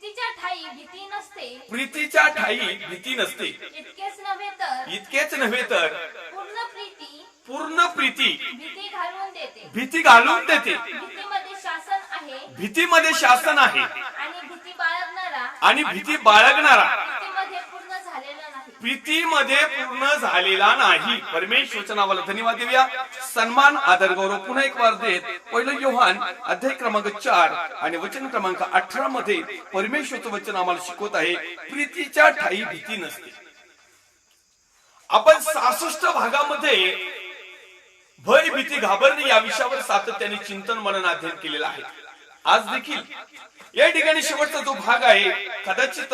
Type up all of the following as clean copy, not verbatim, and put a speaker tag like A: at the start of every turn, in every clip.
A: प्रीतीच्या ठाई भीती नसते.
B: प्रीतीच्या ठाई भीती नसते.
A: इतकेच नव्हे तर पूर्ण प्रीती
B: भीती
A: भीती घालून देते.
B: भीतीमध्ये शासन आहे
A: आणि भीती बाळगणारा
B: प्रीतीमध्ये पूर्ण झालेला नाही. परमेश्वरच्या नावाला धन्यवाद देऊया. सन्मान आदर गौरव पुन्हा एक वार देत पहिलं योहान अध्याय क्रमांक 4 आणि वचन क्रमांक 18 मध्ये परमेश्वरचं वचन आम्हाला शिकवत आहे प्रीतीच्या ठाई भीती नसते. आपण 66 भागामध्ये भय भीती घाबरणे या विषयावर सातत्याने चिंतन मनन अध्ययन केलेलं आहे. आज देखील या ठिकाणी शेवटचा जो भाग आहे कदाचित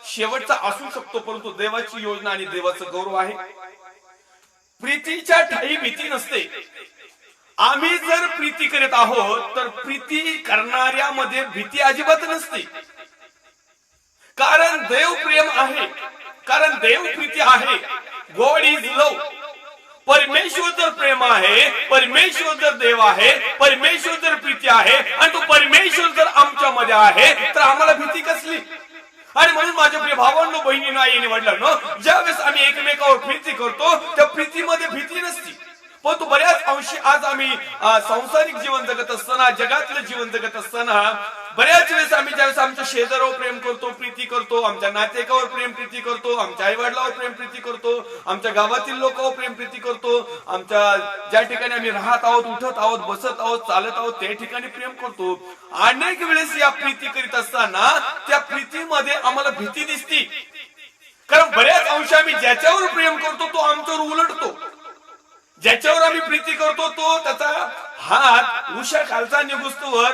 B: शेवटचा असू शकतो, परंतु देवाची योजना आणि देवाचं गौरव आहे. प्रीतीच्या ठाई भीती नसते. आम्ही जर प्रीती करत आहोत तर प्रीती करणाऱ्यामध्ये भीती अजिबात नसते. कारण देव प्रेम आहे, कारण देव प्रीती आहे. गॉड इज लव. परमेश्वर जर प्रेम आहे, परमेश्वर जर देव आहे, परमेश्वर जर प्रीती आहे आणि तो परमेश्वर जर आमच्यामध्ये आहे तर आम्हाला भीती कसली. आणि म्हणून माझ्या प्रिय भावांनो, बहिणींनो, आईने वडिलांनो, ज्यावेळेस आम्ही एकमेकावर प्रीती करतो त्या प्रीतीमध्ये भीती नसती. परंतु बऱ्याच अंशी आज आम्ही सांसारिक जीवन जगत असताना, जगातलं जीवन जगत असताना बऱ्याच वेळेस आम्ही ज्यावेळेस आमच्या शेजारावर प्रेम करतो, प्रीती करतो, आमच्या नातेवाईकावर प्रेम प्रीती करतो, आमच्या आई वडिलांवर प्रेम प्रीती करतो, आमच्या गावातील लोकांवर प्रेम प्रीती करतो, आमच्या ज्या ठिकाणी आम्ही राहत आहोत, उठत आहोत, बसत आहोत, चालत आहोत त्या ठिकाणी प्रेम करतो. अनेक वेळेस या प्रीती करीत असताना त्या प्रीतीमध्ये आम्हाला भीती दिसती. कारण बऱ्याच अंश आम्ही ज्याच्यावर प्रेम करतो तो आमच्यावर उलटतो. ज्याच्यावर आम्ही प्रीती करतो तो त्याचा हात उशा खालचा निघुस्तवर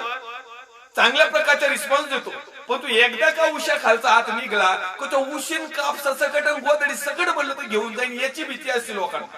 B: चांगल्या प्रकारचा रिस्पॉन्स देतो. पण तू एकदा का उशा खालचा हात निघला की तो उशीन काप सकट गोदडी सकट बनलं तर घेऊन जाईन याची भीती असते लोकांना.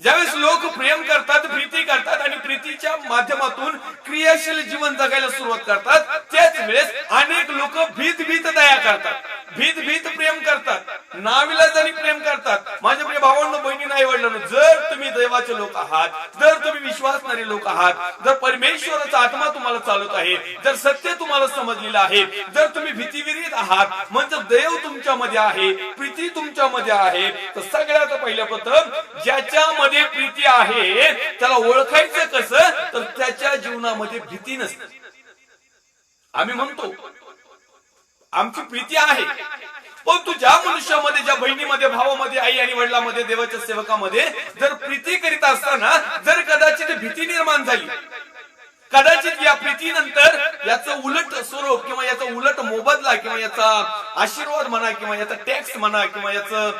B: ज्यावेळेस लोक प्रेम करतात, प्रीती करतात आणि प्रीतीच्या माध्यमातून क्रियाशील जीवन जगायला सुरुवात करतात, त्याच वेळेस अनेक लोक भीत भीत दया करतात, भीत भीत प्रेम करतात, नाविलाजाने प्रेम करतात. माझ्या प्रिय भावांनो, बहिणींनो, आई वडिलांनो, जर तुम्ही देवाचे लोक आहात, जर तुम्ही विश्वासणारे लोक आहात, जर परमेश्वराचा आत्मा तुम्हाला चालवत आहे, जर सत्य तुम्हाला समजलेलं आहे, जर तुम्ही भीतीविरहित आहात, म्हणजे देव तुमच्यामध्ये आहे, प्रीती तुमच्यामध्ये आहे, तर सगळ्यात पहिल्या प्रथम ज्याच्यामध्ये प्रीती आहे त्याला ओळखायचं कसं, तर त्याच्या जीवनामध्ये भीती नसते. आम्ही म्हणतो आमची प्रीती आहे, पण तू ज्या मनुष्यामध्ये, ज्या बहिणीमध्ये, भावामध्ये, आई आणि वडिलांमध्ये, देवाच्या सेवकामध्ये जर प्रीती करीत असताना जर कदाचित भीती निर्माण झाली, कदाचित या प्रीतीनंतर याचं उलट स्वरूप किंवा याचा उलट मोबदला किंवा याचा आशीर्वाद म्हणा किंवा याचा टॅक्स म्हणा किंवा याचं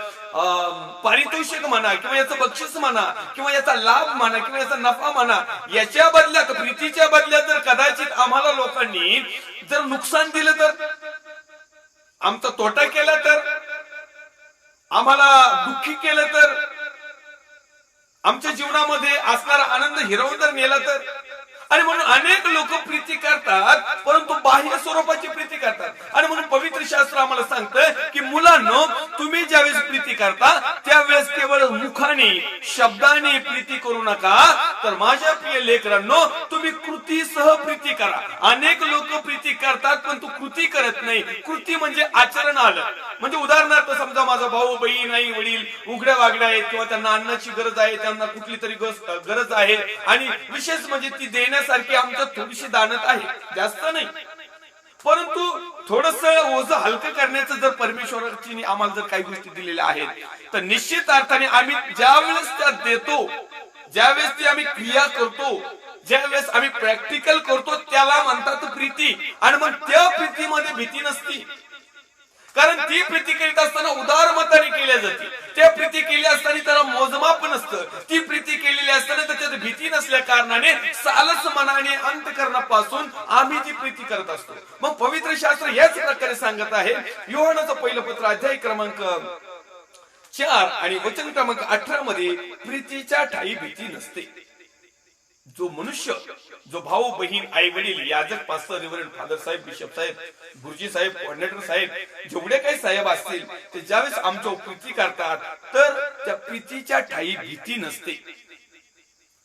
B: पारितोषिक म्हणा किंवा याचं बक्षीस म्हणा किंवा याचा लाभ म्हणा किंवा याचा नफा म्हणा, याच्या बदल्यात, प्रीतीच्या बदल्यात जर कदाचित आम्हाला लोकांनी जर नुकसान दिलं तर, आमचा तोटा केला तर, आम्हाला दुःखी केलं तर, आमच्या जीवनामध्ये असणारा आनंद हिरवून जर नेला तर. आणि म्हणून अनेक लोक प्रीती करतात परंतु बाह्य स्वरूपाची प्रीती करतात. आणि म्हणून पवित्र शास्त्र आम्हाला सांगतं की मुलांनो, तुम्ही ज्यावेळेस प्रीती करता त्यावेळेस केवळ मुखाने, शब्दाने प्रीती करू नका, तर माझ्या प्रिय लेकरांनो तुम्ही कृतीसह प्रीती करा. अनेक लोक प्रीती करतात पण तू कृती करत नाही. कृती म्हणजे आचरण आलं. म्हणजे उदाहरणार्थ समजा माझा भाऊ, बहीण, आई वडील उघड्या वागड्या आहेत किंवा त्यांना अन्नाची गरज आहे, त्यांना कुठली तरी गरज आहे आणि विशेष म्हणजे ती देण्यासारखी आमच्यात थोडीशी दानत आहे, जास्त नाही, परंतु थोडस ओझं हलकं करण्याचं जर परमेश्वराची आम्हाला जर काही गोष्टी दिलेल्या आहेत तर निश्चित अर्थाने आम्ही ज्यावेळेस त्या देतो, ज्यावेळेस ती आम्ही क्रिया करतो, ज्यावेळेस आम्ही प्रॅक्टिकल करतो त्याला म्हणतात प्रीती. आणि मग त्या प्रीतीमध्ये भीती नसती. कारण ती प्रीती करीत असताना उदार मताने केल्या जाते. त्या प्रीती केली असताना त्याला मोजमाप नसतं. ती प्रीती केलेली असताना त्याच्यात भीती नसल्या कारणाने सालस मनाने अंतःकरणापासून आम्ही ती प्रीती करत असतो. मग पवित्र शास्त्र याच प्रकारे सांगत आहे. योहानाचं पहिलं पत्र अध्याय क्रमांक 4 आणि वचन क्रमांक 18 मध्ये प्रीतीच्या ठाई भीती नसते. जो मनुष्य, जो भाऊ, बहीण, आई वडील, याजक, पास्टर, रेव्हरंड, फादर साहेब, बिशप साहेब, गुरुजी साहेब, कोऑर्डिनेटर साहेब, जेवढे काही साहेब असतील ते ज्यावेळेस आमच्या प्रीती करतात तर त्या प्रीतीच्या ठाई भीती नसते.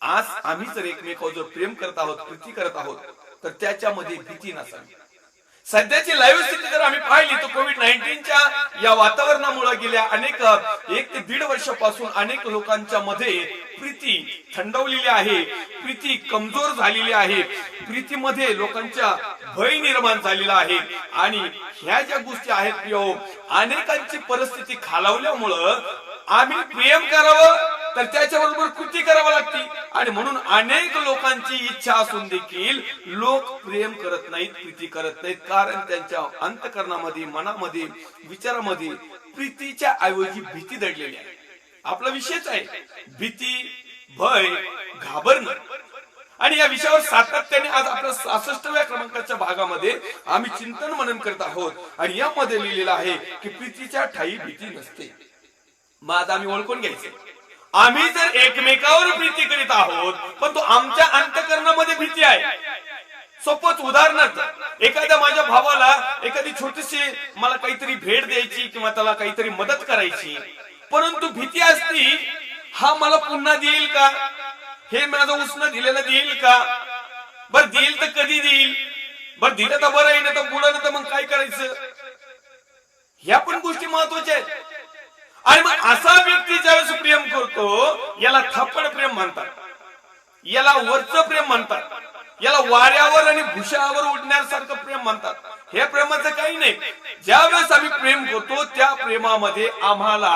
B: आज आम्ही जर एकमेकावर जर प्रेम करत आहोत, प्रीती करत आहोत तर त्याच्यामध्ये भीती नसावी. सध्याची लाईव्ह स्थिती जर आम्ही पाहिली तर कोविड-19च्या या वातावरणामुळे गेल्या अनेक 1 ते 1.5 वर्षापासून अनेक लोकांच्या मध्ये प्रीती थंडवलेली आहे, प्रीती कमजोर झालेली आहे, प्रीतीमध्ये लोकांच्या भय निर्माण झालेला आहे. आणि ह्या ज्या गोष्टी आहेत प्रियो, अनेकांची परिस्थिती खालावल्यामुळं आम्ही प्रेम करावं तर त्याच्याबरोबर कृती करावी लागते. आणि म्हणून अनेक लोकांची इच्छा असून देखील लोक प्रेम करत नाहीत, प्रीती करत नाहीत, कारण त्यांच्या अंतःकरणामध्ये, मनामध्ये, विचारामध्ये प्रीतीच्या ऐवजी भीती दडलेली आहे. आपला विषयच आहे भीती, भय, घाबरणं. आणि या विषयावर सातत्याने आज आपल्या 66व्या क्रमांकाच्या भागामध्ये आम्ही चिंतन मनन करत आहोत. आणि यामध्ये लिहिलेलं आहे की प्रीतीच्या ठायी भीती नसते. मग आता आम्ही ओळखून घ्यायचं, आम्ही जर एकमेकावर प्रीती करीत आहोत पण तो आमच्या अंतःकरणामध्ये भीती आहे. सोपंच उदाहरणार्थ, एखाद्या माझ्या भावाला एखादी छोटीशी मला काहीतरी भेट द्यायची किंवा त्याला काहीतरी मदत करायची, परंतु भीती असती, हा मला पुन्हा देईल का, हे माझं उसनं दिलेलं देईल का, बरं देईल तर कधी देईल, बरं दिलं तर बरं आहे, ना तर बुडलं तर मग काय करायचं. ह्या पण गोष्टी महत्वाच्या आहेत. आणि मग असा व्यक्ती ज्यावेळेस प्रेम करतो याला थप्पड प्रेम म्हणतात, याला वरचं प्रेम म्हणतात, याला वाऱ्यावर आणि भुशावर उडण्यासारखं प्रेम म्हणतात. हे प्रेमाचं काही नाही. ज्यावेळेस आम्ही प्रेम करतो त्या प्रेमामध्ये आम्हाला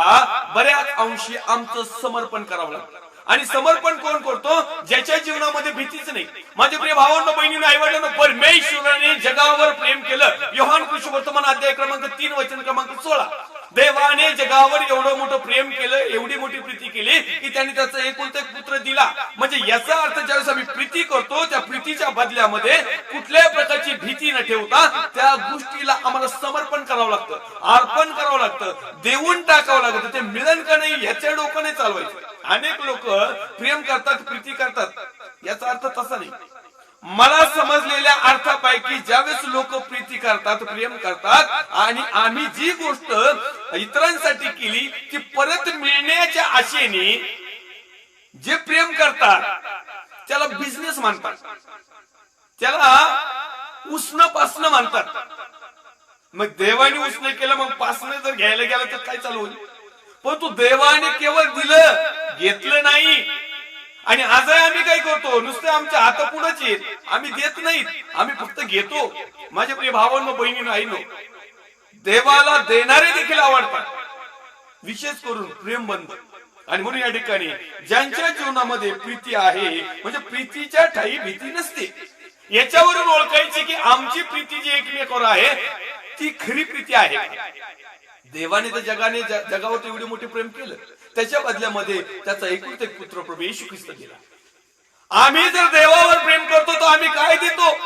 B: बऱ्याच अंशी आमचं समर्पण करावं लागतं. आणि समर्पण कोण करतो, ज्याच्या जीवनामध्ये भीतीच नाही. माझे प्रिय भावांनो, बहिणींनो, आईवडिलांनो, परमेश्वराने जगावर प्रेम केलं. योहान कृष्णवर्तमान अध्याय क्रमांक 3 वचन क्रमांक 16. देवाने जगावर एवढं मोठं प्रेम केलं, एवढी मोठी प्रीती केली की त्यांनी त्याचा एकुलता एक पुत्र दिला. म्हणजे याचा अर्थ ज्यावेळेस आम्ही प्रीती करतो त्या प्रीतीच्या बदल्यामध्ये कुठल्याही प्रकारची भीती न ठेवता त्या गोष्टीला आम्हाला समर्पण करावं लागतं, अर्पण करावं लागतं, देऊन टाकावं लागतं. ते मिळेल का नाही याच्या डोकं नाही चालवायचं. अनेक लोक प्रेम करतात, प्रीती करतात, याचा अर्थ तसा नाही. मला समजलेल्या अर्थापैकी ज्यावेळेस लोक प्रीती करतात, प्रेम करतात आणि आम्ही जी गोष्ट इतरांसाठी केली ती परत मिळण्याच्या आशेने जे प्रेम करतात त्याला बिझनेस म्हणतात, त्याला उसणं पासणं म्हणतात. मग देवाने उसणं केलं, मग पासणं जर घ्यायला गेलं तर काय चालू होईल. पण तू देवाने केवळ दिलं, घेतलं नाही. आणि आजही आम्ही काय करतो, नुसते आमच्या हातापुढेच येत, आम्ही देत नाहीत, आम्ही फक्त घेतो. माझ्या प्रिय भावांनो, बहिणींनो, आईनो, देवाला देणारे देखील आवडतात, विशेष करून प्रेम बंध. आणि म्हणून या ठिकाणी ज्यांच्या जीवनामध्ये प्रीती आहे, म्हणजे प्रीतीच्या ठायी भीती नसते. याच्यावरून ओळखायची की आमची प्रीती जी एकमेकावर आहे ती खरी प्रीती आहे. देवाने तर जगावर एवढे मोठे प्रेम केलं, त्याच्या बदल्यामध्ये त्याचा एकुलता एक पुत्र प्रभू येशू ख्रिस्त दिला. आम्ही जर देवावर प्रेम करतो तर आम्ही काय देतो.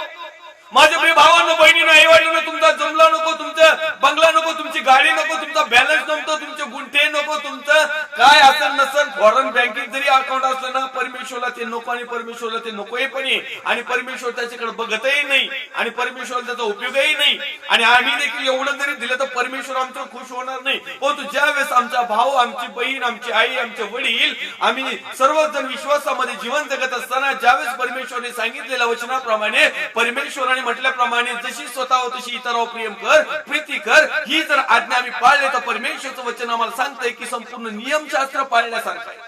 B: माझ्या प्रिय भावांनो, बहिणींनो, आईवडिलांनो, तुमचा जमला नको, तुमचा बंगला नको, तुमची गाडी नको, तुमचा बॅलन्स नको, तुमचे गुंठे नको, तुमचं काय असेल नसेल, फॉरेन बँकेत जरी अकाउंट असलं ना, परमेश्वरला ते नको आणि परमेश्वरला ते नकोही पण आहे. आणि परमेश्वर त्याच्याकडे बघतही नाही आणि परमेश्वरला त्याचा उपयोगही नाही. आणि आम्ही देखील एवढं जरी दिलं तर परमेश्वर आमचं खुश होणार नाही. परंतु ज्यावेळेस आमचा भाऊ, आमची बहीण, आमची आई, आमचे वडील, आम्ही सर्वजण विश्वासामध्ये जीवन जगत असताना ज्यावेळेस परमेश्वरने सांगितलेल्या वचनाप्रमाणे, परमेश्वराने म्हटल्याप्रमाणे जशी स्वतः तशी इतरांवर प्रेम कर, प्रीती कर, ही जर आज्ञा आम्ही पाळले तर परमेश्वरचं वचन आम्हाला सांगतंय की संपूर्ण नियमशास्त्र पाळण्यासारखं आहे.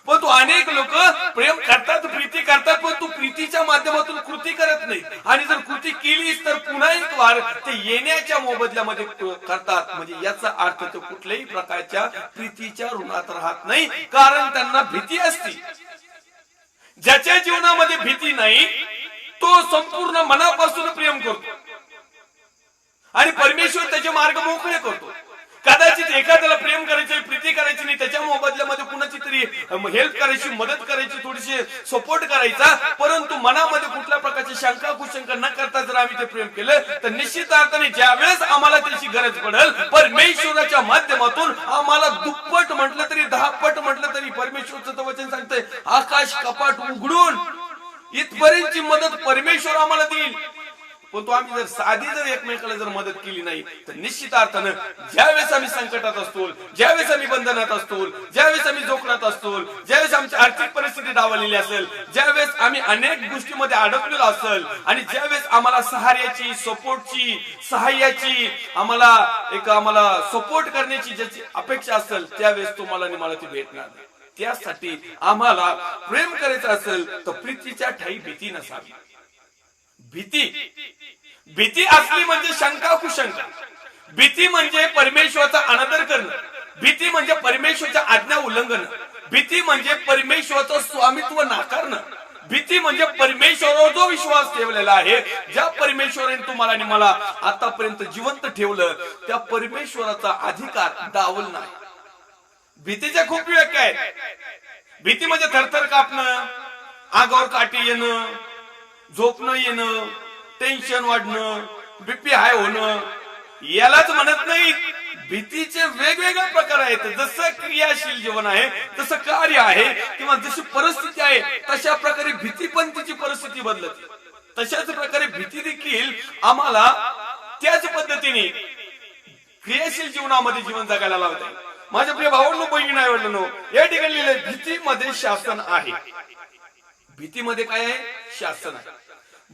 B: पण तू अनेक लोक प्रेम करतात, प्रीती करतात, पण तू प्रीतीच्या माध्यमातून कृती करत नाही. आणि जर कृती केलीस तर पुन्हा एक वार ते येण्याच्या मोबदल्यामध्ये करतात. म्हणजे याचा अर्थ तो कुठल्याही प्रकारच्या प्रीतीच्या ऋणात राहत नाही, कारण त्यांना भीती असते. ज्याच्या जीवनामध्ये भीती नाही तो संपूर्ण मनापासून प्रेम करतो आणि परमेश्वर त्याचे मार्ग मोकळे करतो. कदाचित एखाद्याला प्रेम करायचे, प्रीती करायची नाही, त्याच्या मोबदल्यामध्ये कुणाची तरी हेल्प करायची, मदत करायची, थोडीशी सपोर्ट करायचा, परंतु मनामध्ये कुठल्या प्रकारची शंका कुशंका न करता जर आम्ही ते प्रेम केलं तर निश्चित अर्थाने ज्यावेळेस आम्हाला त्याची गरज पडेल, परमेश्वराच्या माध्यमातून आम्हाला दुप्पट म्हटलं तरी 10 पट म्हटलं तरी परमेश्वरचं वचन सांगतंय, आकाश कपाट उघडून इथपर्यंतची मदत परमेश्वर आम्हाला देईल. पण तो आम्ही जर साधी जर एकमेकाला जर मदत केली नाही तर निश्चित अर्थानं ज्यावेळेस आम्ही संकटात असतो, ज्यावेळेस आम्ही बंधनात असतो, ज्यावेळेस आम्ही जोखडात असतो, ज्यावेळेस आमची आर्थिक परिस्थिती डावलेली असेल, ज्यावेळेस आम्ही अनेक गोष्टीमध्ये अडकलेलो असेल आणि ज्यावेळेस आम्हाला सहाय्याची, सपोर्टची, सहाय्याची आम्हाला सपोर्ट करण्याची ज्याची अपेक्षा असेल त्यावेळेस तुम्हाला आणि मला ती भेटणार नाही. त्यासाठी आम्हाला प्रेम करायचं असेल तर प्रीतीच्या ठाई भीती नसावी. भीती असली म्हणजे शंका कुशंका. भीती म्हणजे परमेश्वराचा अनादर करणं. भीती म्हणजे परमेश्वराच्या आज्ञा उल्लंघन. भीती म्हणजे परमेश्वराचं स्वामित्व नाकारणं. भीती म्हणजे परमेश्वरावर जो विश्वास ठेवलेला आहे, ज्या परमेश्वराने तुम्हाला आणि मला आतापर्यंत जिवंत ठेवलं त्या परमेश्वराचा अधिकार डावल नाही. भीतीच्या खूप व्याख्या आहेत. भीती म्हणजे थरथर कापणं, आगावर काठी येणं, झोप न येणं, टेन्शन वाढणं, बीपी हाय होणं, यालाच म्हणत नाही. भीतीचे वेगवेगळे प्रकार आहेत. जसं क्रियाशील जीवन आहे, तसं कार्य आहे, किंवा जशी परिस्थिती आहे तशा प्रकारे भीती पण तिची परिस्थिती बदलते. तशाच प्रकारे भीती देखील आम्हाला त्याच पद्धतीने क्रियाशील जीवनामध्ये जीवन जगायला लावते. माझ्या प्रिय भावांनो, बहिणी आवडलं, या ठिकाणी लिहिलंय भीतीमध्ये शासन आहे. भीतीमध्ये काय आहे? शासन आहे.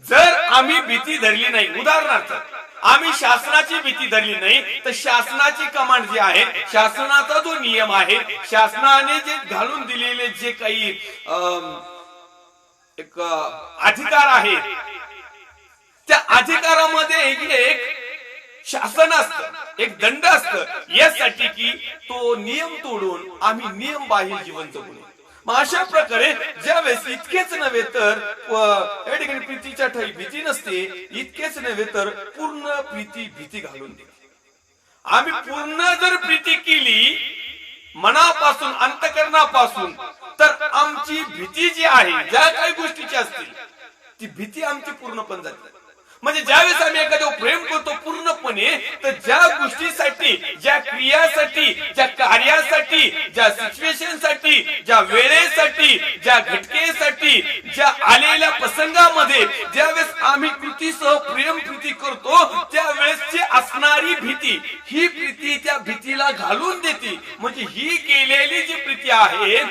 B: जर आम्ही भीती धरली नाही, उदाहरणार्थ आम्ही शासनाची भीती धरली नाही तर शासनाची कमांड जी आहे, शासनाचा जो नियम आहे, शासनाने जे घालून दिलेले जे काही एक अधिकार आहेत, त्या अधिकारामध्ये एक शासन असतं, एक दंड असतं, यासाठी की तो नियम तोडून आम्ही नियम बाह्य जीवन जगू नये. मग अशा प्रकारे ज्यावेळेस इतकेच नव्हे तर या ठिकाणी प्रीतीच्या ठाई भीती नसते, इतकेच नव्हे तर पूर्ण प्रीती भीती घालून देते. आम्ही पूर्ण जर प्रीती केली मनापासून, अंतकरणापासून, तर आमची भीती जी आहे, ज्या काही गोष्टीची असतील ती भीती आमची पूर्णपणे जाते. म्हणजे ज्यावेळेस आम्ही एखाद्यावर प्रेम करतो पूर्णपणे, तर ज्या गोष्टीसाठी, ज्या क्रियासाठी, ज्या कार्यासाठी, ज्या सिच्युएशनसाठी, ज्या वेळेसाठी, ज्या घटनेसाठी, ज्या आलेल्या प्रसंगामध्ये ज्यावेळेस आम्ही कृतीसह प्रेम प्रीती करतो, त्यावेळेस जी असणारी भीती, ही प्रीती त्या भीतीला घालून देते. म्हणजे ही केलेली जी प्रीती आहे,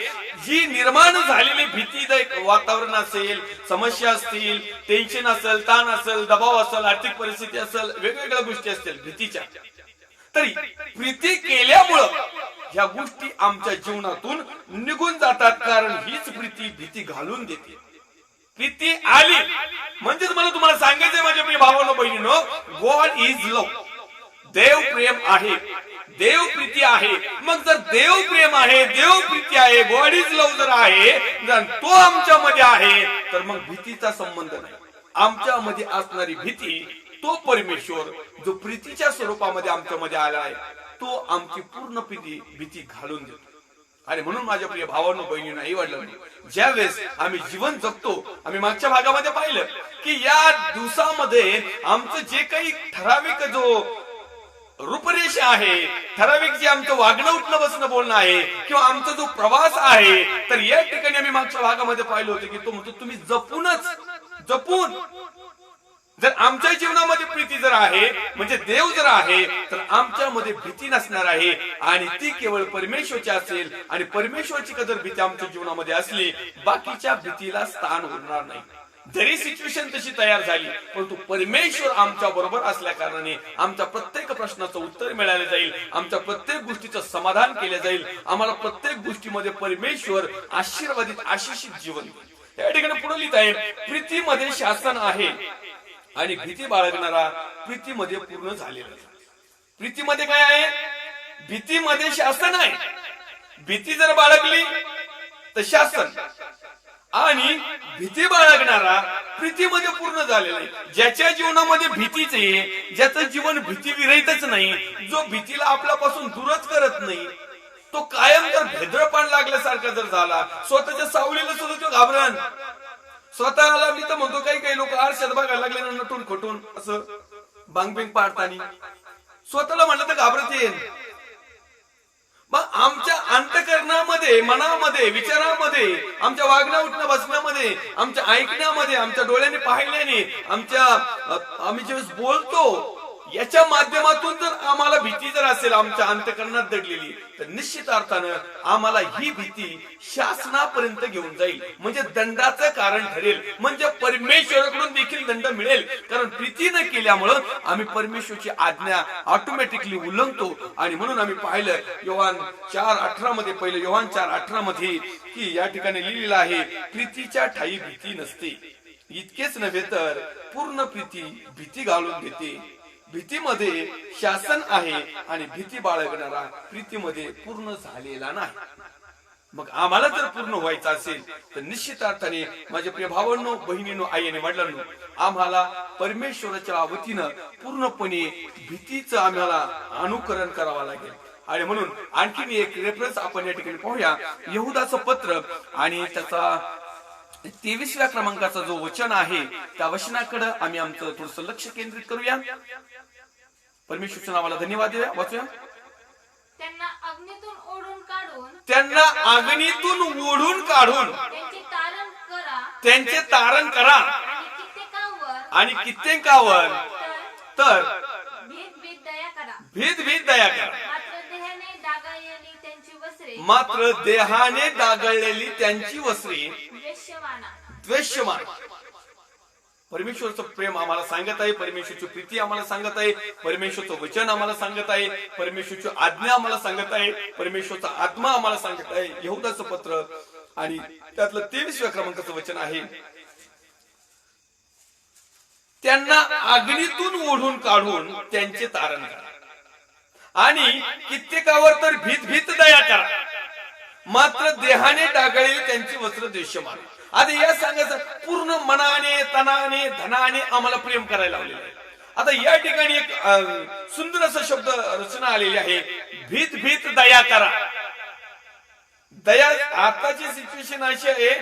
B: जी निर्माण झालेली भीतीदायक वातावरण असेल, समस्या असतील, टेन्शन असेल, ताण असेल, दबाव असेल, आर्थिक परिस्थिती असेल, वेगवेगळ्या गोष्टी असतील भीतीच्या, तरी प्रीती केल्यामुळं ह्या गोष्टी आमच्या जीवनातून निघून जातात. कारण हीच प्रीती भीती घालून देते. प्रीती आली म्हणजेच मला तुम्हाला सांगायचंय माझ्या प्रिय भावांनो, बहिणींनो, गॉड इज लव्ह. देव प्रेम आहे, देव प्रीती आहे. मग जर देव प्रेम आहे, देव प्रीती आहे, गॉड इज लव्ह जर आहे, जर तो आमच्यामध्ये आहे, तर मग भीतीचा संबंध नाही. आमच्यामध्ये असणारी भीती, तो परमेश्वर जो प्रीतीच्या स्वरूपामध्ये आमच्यामध्ये आला आहे, तो आमची पूर्ण भीती घालून देतो. आणि म्हणून माझ्या प्रिय भावांनो, बहिणींनो, आई वडिलांनो, ज्यावेळेस आम्ही जीवन जगतो, आम्ही मागच्या भागामध्ये पाहिलं की या दिवसामध्ये आमचं जे काही ठराविक जो रूपरेषा आहे, ठराविक जे आमचं वागणं, उठणं, बसणं, बोलणं आहे, किंवा आमचा जो प्रवास आहे, तर या ठिकाणी आम्ही मागच्या भागामध्ये पाहिलं होतं की तो म्हणतो तुम्ही जपून जर आमच्या जीवनामध्ये प्रीती जर आहे, म्हणजे देव जर आहे, तर आमच्यामध्ये भीती नसणार आहे. आणि ती केवळ परमेश्वरची असेल. आणि परमेश्वरची कदर भीती आमच्या जीवनामध्ये असली, बाकीच्या भीतीला स्थान होणार नाही. जरी सिच्युएशन तशी तयार झाली, परंतु परमेश्वर आमच्या बरोबर असल्या कारणाने आमच्या प्रत्येक प्रश्नाचं उत्तर मिळालं जाईल, आमच्या प्रत्येक गोष्टीचं समाधान केलं जाईल. आम्हाला प्रत्येक गोष्टीमध्ये परमेश्वर आशीर्वादित, आशिषित जीवन. या ठिकाणी पुढे लिहित आहे, प्रीतीमध्ये शासन आहे आणि भीती बाळगणारा प्रीतीमध्ये पूर्ण झालेला. प्रीतीमध्ये काय आहे? भीतीमध्ये शासन आहे. भीती जर बाळगली तर शासन, आणि भीती बाळगणारा प्रीतीमध्ये पूर्ण झालेला आहे. ज्याच्या जीवनामध्ये भीतीच आहे, ज्याचं जीवन भीती विरहितच नाही, जो भीतीला आपल्यापासून दूरच करत नाही, तो कायम जर भेदळपान लागल्यासारखा जर झाला, स्वतःच्या सावलीला सुद्धा तो घाबरण, स्वतःला मी तर म्हणतो काही लोक आरशात बघायला लागले ना, नटून खटून असं बांगबिंग पाडतानी स्वतःला म्हणलं तर घाबरत येईल. मग आमच्या अंतकरणामध्ये, मनामध्ये, विचारामध्ये, आमच्या वागण्या उठण्या बसण्यामध्ये, आमच्या ऐकण्यामध्ये, आमच्या डोळ्याने पाहिल्याने, आम्ही ज्यावेळेस बोलतो याच्या माध्यमातून जर आम्हाला भीती जर असेल आमच्या अंतकरणात दडलेली, तर निश्चित अर्थानं आम्हाला ही भीती शासनापर्यंत घेऊन जाईल, म्हणजे दंडाचं कारण ठरेल, म्हणजे परमेश्वराकडून देखील दंड मिळेल. कारण प्रीती न केल्यामुळं आम्ही परमेश्वरची आज्ञा ऑटोमॅटिकली उल्लंघतो. आणि म्हणून आम्ही पाहिलं योहान 4:18 मध्ये, पहिलं योहान 4:18 मध्ये की या ठिकाणी लिहिलेलं आहे, प्रीतीच्या ठाई भीती नसते. इतकेच नव्हे तर पूर्ण प्रीती भीती घालून देते. भीतीमध्ये शासन आहे आणि भीती बाळगणारा प्रीतीमध्ये पूर्ण झालेला नाही. मग आम्हाला जर पूर्ण व्हायचं असेल तर निश्चित अर्थाने माझ्या प्रिय भावांनो, बहिणींनो, आई आणि वडिलांनो, आम्हाला परमेश्वराच्या वतीनं पूर्णपणे भीतीचं आम्हाला अनुकरण करावं लागेल. आणि म्हणून आणखीन एक रेफरन्स आपण या ठिकाणी पाहूया, यहुदाचं पत्र आणि त्याचा 23व्या क्रमांकाचा जो वचन आहे त्या वचनाकडे आम्ही आमचं थोडस लक्ष केंद्रित करूया. परमेश्वरच्या नावाला धन्यवाद देऊया. वाचूया.
A: त्यांना अग्नीतून ओढून काढून,
B: त्यांना अग्नीतून ओढून काढून
A: त्यांचे तारण करा
B: आणि कित्येकावर तर
A: भीत दया करा.
B: भीत दया करा. मात्र देहाने डागळलेली त्यांची वस्त्रे द्वेषमान. परमेश्वरचं प्रेम आम्हाला सांगत आहे, परमेश्वरची प्रीती आम्हाला सांगत आहे, परमेश्वरचं वचन आम्हाला सांगत आहे, परमेश्वरची आज्ञा आम्हाला सांगत आहे, परमेश्वरचा आत्मा आम्हाला सांगत आहे. यहुदाचं पत्र आणि त्यातलं 23व्या क्रमांकाचं वचन आहे, त्यांना अग्नीतून ओढून काढून त्यांचे तारण करा आणि कित्येकावर तर भीत दया करा. मात्र देहाने डागळलेली त्यांची वस्त्र द्वेषमान. आता या सांगायचं पूर्ण मनाने, तनाने, धनाने आम्हाला प्रेम करायला लावलेलं आहे. आता या ठिकाणी एक सुंदर असं शब्द रचना आलेली आहे, भीत दया करा. दया आताची सिच्युएशन अशी आहे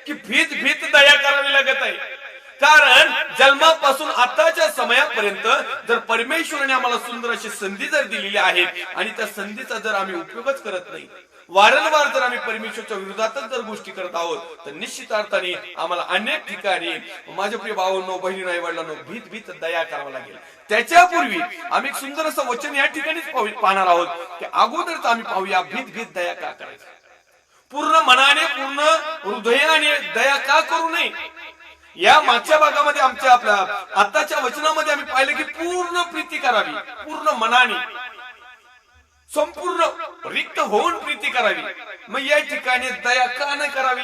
B: की भीत दया करावी लागत आहे. कारण जन्मापासून आताच्या समयापर्यंत जर परमेश्वराने आम्हाला सुंदर अशी संधी जर दिलेली आहे आणि त्या संधीचा जर आम्ही उपयोगच करत नाही, वारंवार जर आम्ही परमेश्वरच्या विरोधातच जर गोष्टी करत आहोत, तर निश्चित अर्थाने आम्हाला अनेक ठिकाणी माझ्या प्रिय भावांनो, बहिणी, आई वडिलांनो, भीत दया करावं लागेल. त्याच्यापूर्वी आम्ही एक सुंदर असं वचन या ठिकाणीच पाहणार आहोत की अगोदरच आम्ही पाहूया भीत दया का करायची. पूर्ण मनाने, पूर्ण हृदयाने दया का करू नये. या मागच्या भागामध्ये आपल्या आताच्या वचनामध्ये आम्ही पाहिलं की पूर्ण प्रीती करावी, पूर्ण मनाने, संपूर्ण रिक्त होऊन प्रीती करावी. मग या ठिकाणी दया का नाही करावी?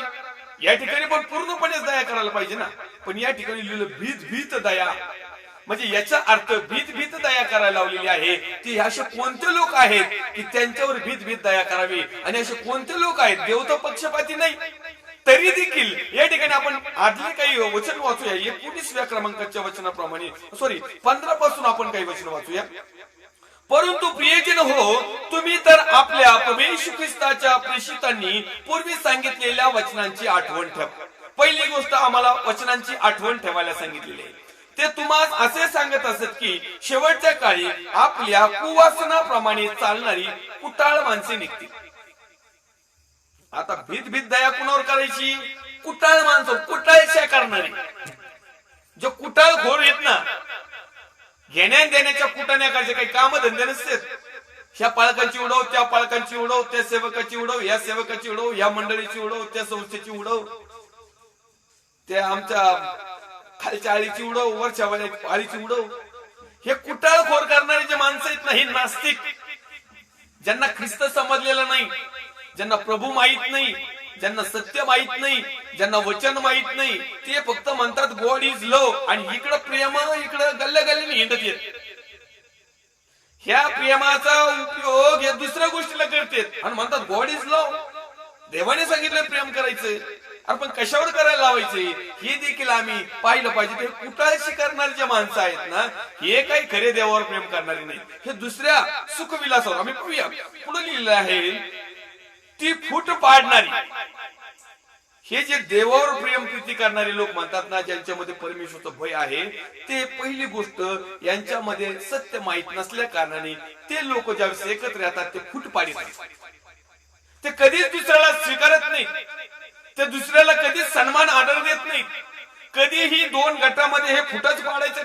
B: या ठिकाणी पण पूर्णपणे दया करायला पाहिजे ना. पण या ठिकाणी लिहिलं भीत दया, म्हणजे याचा अर्थ भीत दया करायला लावलेली आहे. ती असे कोणते लोक आहेत की त्यांच्यावर भीत दया करावी, आणि असे कोणते लोक आहेत, देव तर पक्षपाती नाही तरी देखील या ठिकाणी आपण आधले काही वचन वाचूया. 19व्या क्रमांकाच्या वचनाप्रमाणे 15 पासून आपण काही वचन वाचूया. परंतु प्रियजन हो, तुम्ही तर आपल्या प्रभू येशू ख्रिस्ताच्या प्रेषितांनी पूर्वी सांगितलेल्या वचनांची आठवण ठेवा. पहिली गोष्ट आम्हाला वचनांची आठवण ठेवायला सांगितलेली आहे. ते तुम्हाला असे सांगत असत की शेवटच्या काळी आपल्या कुवासनाप्रमाणे चालणारी कुटाळ माणसे निघतील. आता भीत दया कुणावर करायची? कुटाळ माणसं, कुटाळशा करणारी, जो कुटाळ घोर येत ना, घेण्या देण्याच्या कुटाण्याकडचे काही काम धंदे नसतात. ह्या पालकांची उडव, त्या पालकांची उडव, त्या सेवकाची उडव, या सेवकाची उडव, या मंडळीची उडव, त्या संस्थेची उडव, त्या आमच्या खालच्या आळीची उडव, वरच्या आळीची उडव. हे कुटाळ खोर करणारे जे माणसं आहेत ना, हे नास्तिक, ज्यांना ख्रिस्त समजलेला नाही, ज्यांना प्रभू माहित नाही, ज्यांना सत्य माहित नाही, ज्यांना वचन माहित नाही, ते फक्त म्हणतात गॉड इज लव्ह, आणि इकडं प्रेम, इकडं गल्ल्यागल्लीने हिंडत येत. ह्या प्रेमाचा उपयोग या दुसऱ्या गोष्टीला करतात आणि म्हणतात गॉड इज लव्ह. देवाने सांगितलं प्रेम करायचंय, आपण कशावर करायला लावायचंय हे देखील आम्ही पाहिलं पाहिजे. ते कुटाळशी करणारे जे माणसं आहेत ना, हे काही खरे देवावर प्रेम करणारे नाही, हे दुसऱ्या सुखविलासावर. आम्ही पाहूया पुढे लिहिलेलं आहे, ती फूट पाडणारी. हे जे देवावर प्रेम प्रीती करणारे लोक म्हणतात ना, ज्यांच्यामध्ये परमेश्वराचं भय आहे, ते पहिली गोष्ट यांच्यामध्ये सत्य माहित नसल्या कारणाने ते लोक ज्यावेळेस एकत्र येतात ते फूट पाडतात. ते कधीच दुसऱ्याला स्वीकारत नाहीत, ते दुसऱ्याला कधीच सन्मान आदर देत नाहीत. कधीही दोन गटामध्ये हे फुटच पाडायचं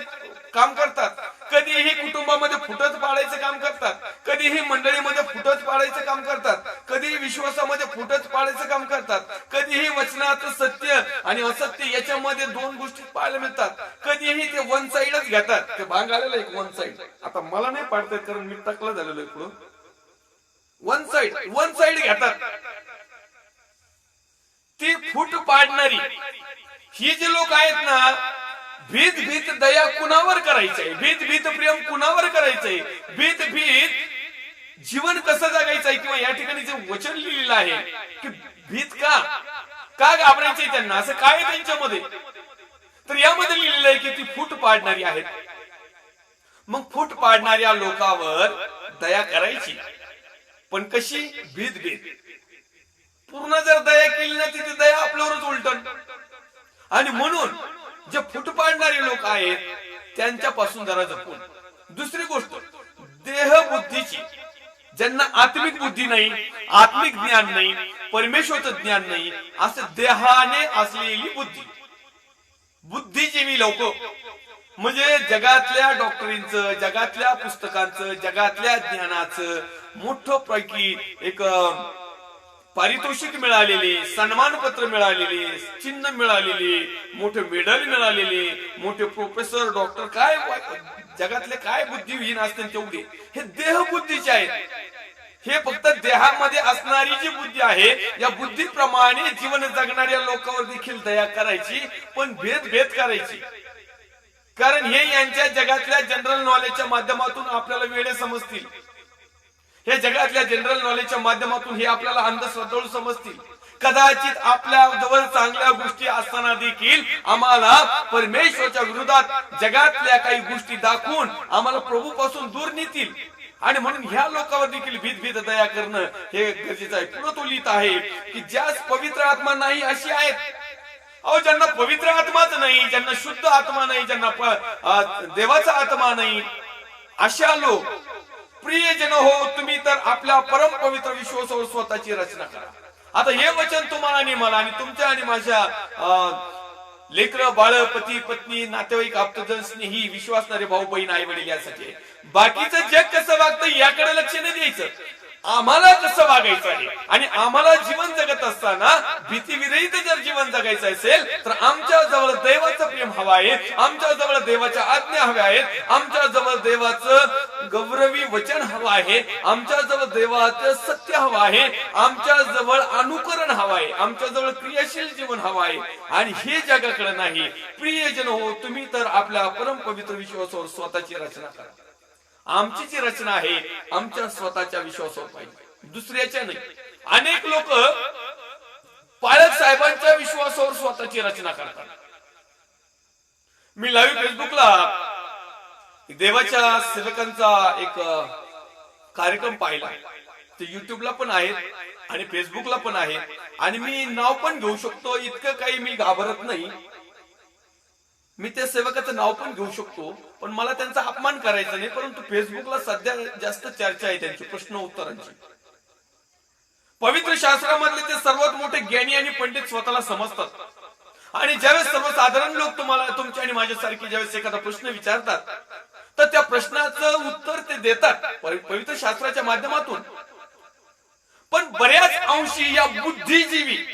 B: काम करतात, कधीही कुटुंबामध्ये फुटच पाडायचं काम करतात, कधीही मंडळीमध्ये फुटच पाडायचं काम करतात, कधीही विश्वासामध्ये फुटच पाडायचं काम करतात, कधीही वचनाचं सत्य आणि असत्य याच्यामध्ये दोन गोष्टी पाहायला मिळतात. कधीही ते वन साइडच घेतात. ते भांग आलेलं एक वन साइड, आता मला नाही पाडता येत कारण मी टकला झालेलो आहे पुढं. वन साइड घेतात. ती फूट पाडणारी ही जे लोक आहेत ना, भीत भीत दया कुणावर करायचंय, भीत भीत प्रेम कुणावर करायचंय, भीत भीत जीवन कसं जगायचंय, किंवा या ठिकाणी जे वचन लिहिलेलं आहे की भीत का घाबरायचंय त्यांना, असं काय त्यांच्यामध्ये, तर यामध्ये लिहिलेलं आहे की ती फूट पाडणारी आहेत. मग फूट पाडणाऱ्या लोकांवर दया करायची, पण कशी, भीत भीत. पूर्ण जर दया केली ना तिथे दया आपल्यावरच उलटन. आणि म्हणून जे फूट पाडणारे लोक आहेत त्यांच्यापासून जरा जपून. दुसरी गोष्ट, देह बुद्धीची, ज्यांना आत्मिक बुद्धी नाही, आत्मिक ज्ञान नाही, परमेश्वरचं ज्ञान नाही, असं देहाने असलेली बुद्धिजीवी लोक, म्हणजे जगातल्या डॉक्टरींचं, जगातल्या पुस्तकांचं, जगातल्या ज्ञानाचं मोठं पैकी एक पारितोषिक मिळालेले, सन्मानपत्र मिळालेले, चिन्ह मिळालेले, मोठे मेडल मिळालेले, मोठे प्रोफेसर, डॉक्टर, काय जगातले काय बुद्धिहीन असतील तेवढे हे देहबुद्धीचे आहेत. हे फक्त देहामध्ये असणारी जी बुद्धी आहे, या बुद्धीप्रमाणे जीवन जगणाऱ्या लोकांवर देखील दया करायची, पण भेद करायची. कारण हे यांच्या जगातल्या जनरल नॉलेजच्या माध्यमातून आपल्याला वेळे समजतील. हे जगातल्या जनरल नॉलेजच्या माध्यमातून हे आपल्याला अंधश्रद्धाळू समजतील. कदाचित आपल्या जवळ चांगल्या गोष्टी असताना देखील आम्हाला परमेश्वराच्या विरोधात जगातल्या काही गोष्टी दाखवून आम्हाला प्रभूपासून दूर नेतील. आणि म्हणून ह्या लोकांवर देखील भीत दया करणं हे गरजेचं आहे. पुढे तो लिहित आहे की ज्यास पवित्र आत्मा नाही अशी आहेत. अहो, ज्यांना पवित्र आत्माच नाही, ज्यांना शुद्ध आत्मा नाही, ज्यांना देवाचा आत्मा नाही, अशा लोक, प्रियजन हो, तुम्ही तर आपल्या परम पवित्र विश्वासावर स्वतःची रचना करा. आता हे वचन तुम्हाला आणि मला आणि तुमच्या आणि माझ्या लेकर बाळ, पती पत्नी, नातेवाईक, आप्तजन, स्नेही, विश्वासणारे भाऊ बहीण, आई वडील यासाठी. बाकीचं जग कसं वागतं याकडे लक्ष नाही द्यायचं, आम्हाला कसं वागायचं आहे. आणि आम्हाला जीवन जगत असताना भीतीविरहित जर जीवन जगायचं असेल तर आमच्या जवळ देवाचं प्रेम हवं आहे, आमच्या जवळ देवाच्या आज्ञा हव्या आहेत, आमच्या जवळ देवाचं गौरवी वचन हवं आहे, आमच्या जवळ देवाचं सत्य हवं आहे, आमच्या जवळ अनुकरण हवं आहे, आमच्या जवळ क्रियाशील जीवन हवं आहे. आणि हे जगाकडे नाही. प्रियजन हो, तुम्ही तर आपल्या परम पवित्र विश्वासावर स्वतःची रचना करा. आमची जी रचना आहे आमच्या स्वतःच्या विश्वासावर पाहिजे, दुसऱ्याच्या नाही. अनेक लोक पाळक साहेबांच्या विश्वासावर स्वतःची रचना करतात. मी लाईव्ह फेसबुकला देवाच्या सेवकांचा एक कार्यक्रम पाहिला. ते युट्यूबला पण आहेत आणि फेसबुकला पण आहे. आणि मी नाव पण घेऊ शकतो, इतकं काही मी घाबरत नाही. मी त्या सेवकाचं नाव पण घेऊ शकतो, पण मला त्यांचा अपमान करायचा नाही. परंतु फेसबुकला सध्या जास्त चर्चा आहे त्यांची प्रश्न उत्तरांची. पवित्र शास्त्रामधले ते सर्वात मोठे ज्ञानी आणि पंडित स्वतःला समजतात. आणि ज्यावेळेस सर्वसाधारण लोक तुम्हाला, तुमच्या आणि माझ्यासारखी ज्यावेळेस एखादा प्रश्न विचारतात तर त्या प्रश्नाचं उत्तर ते देतात पवित्र शास्त्राच्या माध्यमातून. पण बऱ्याच अंशी या बुद्धिजीवी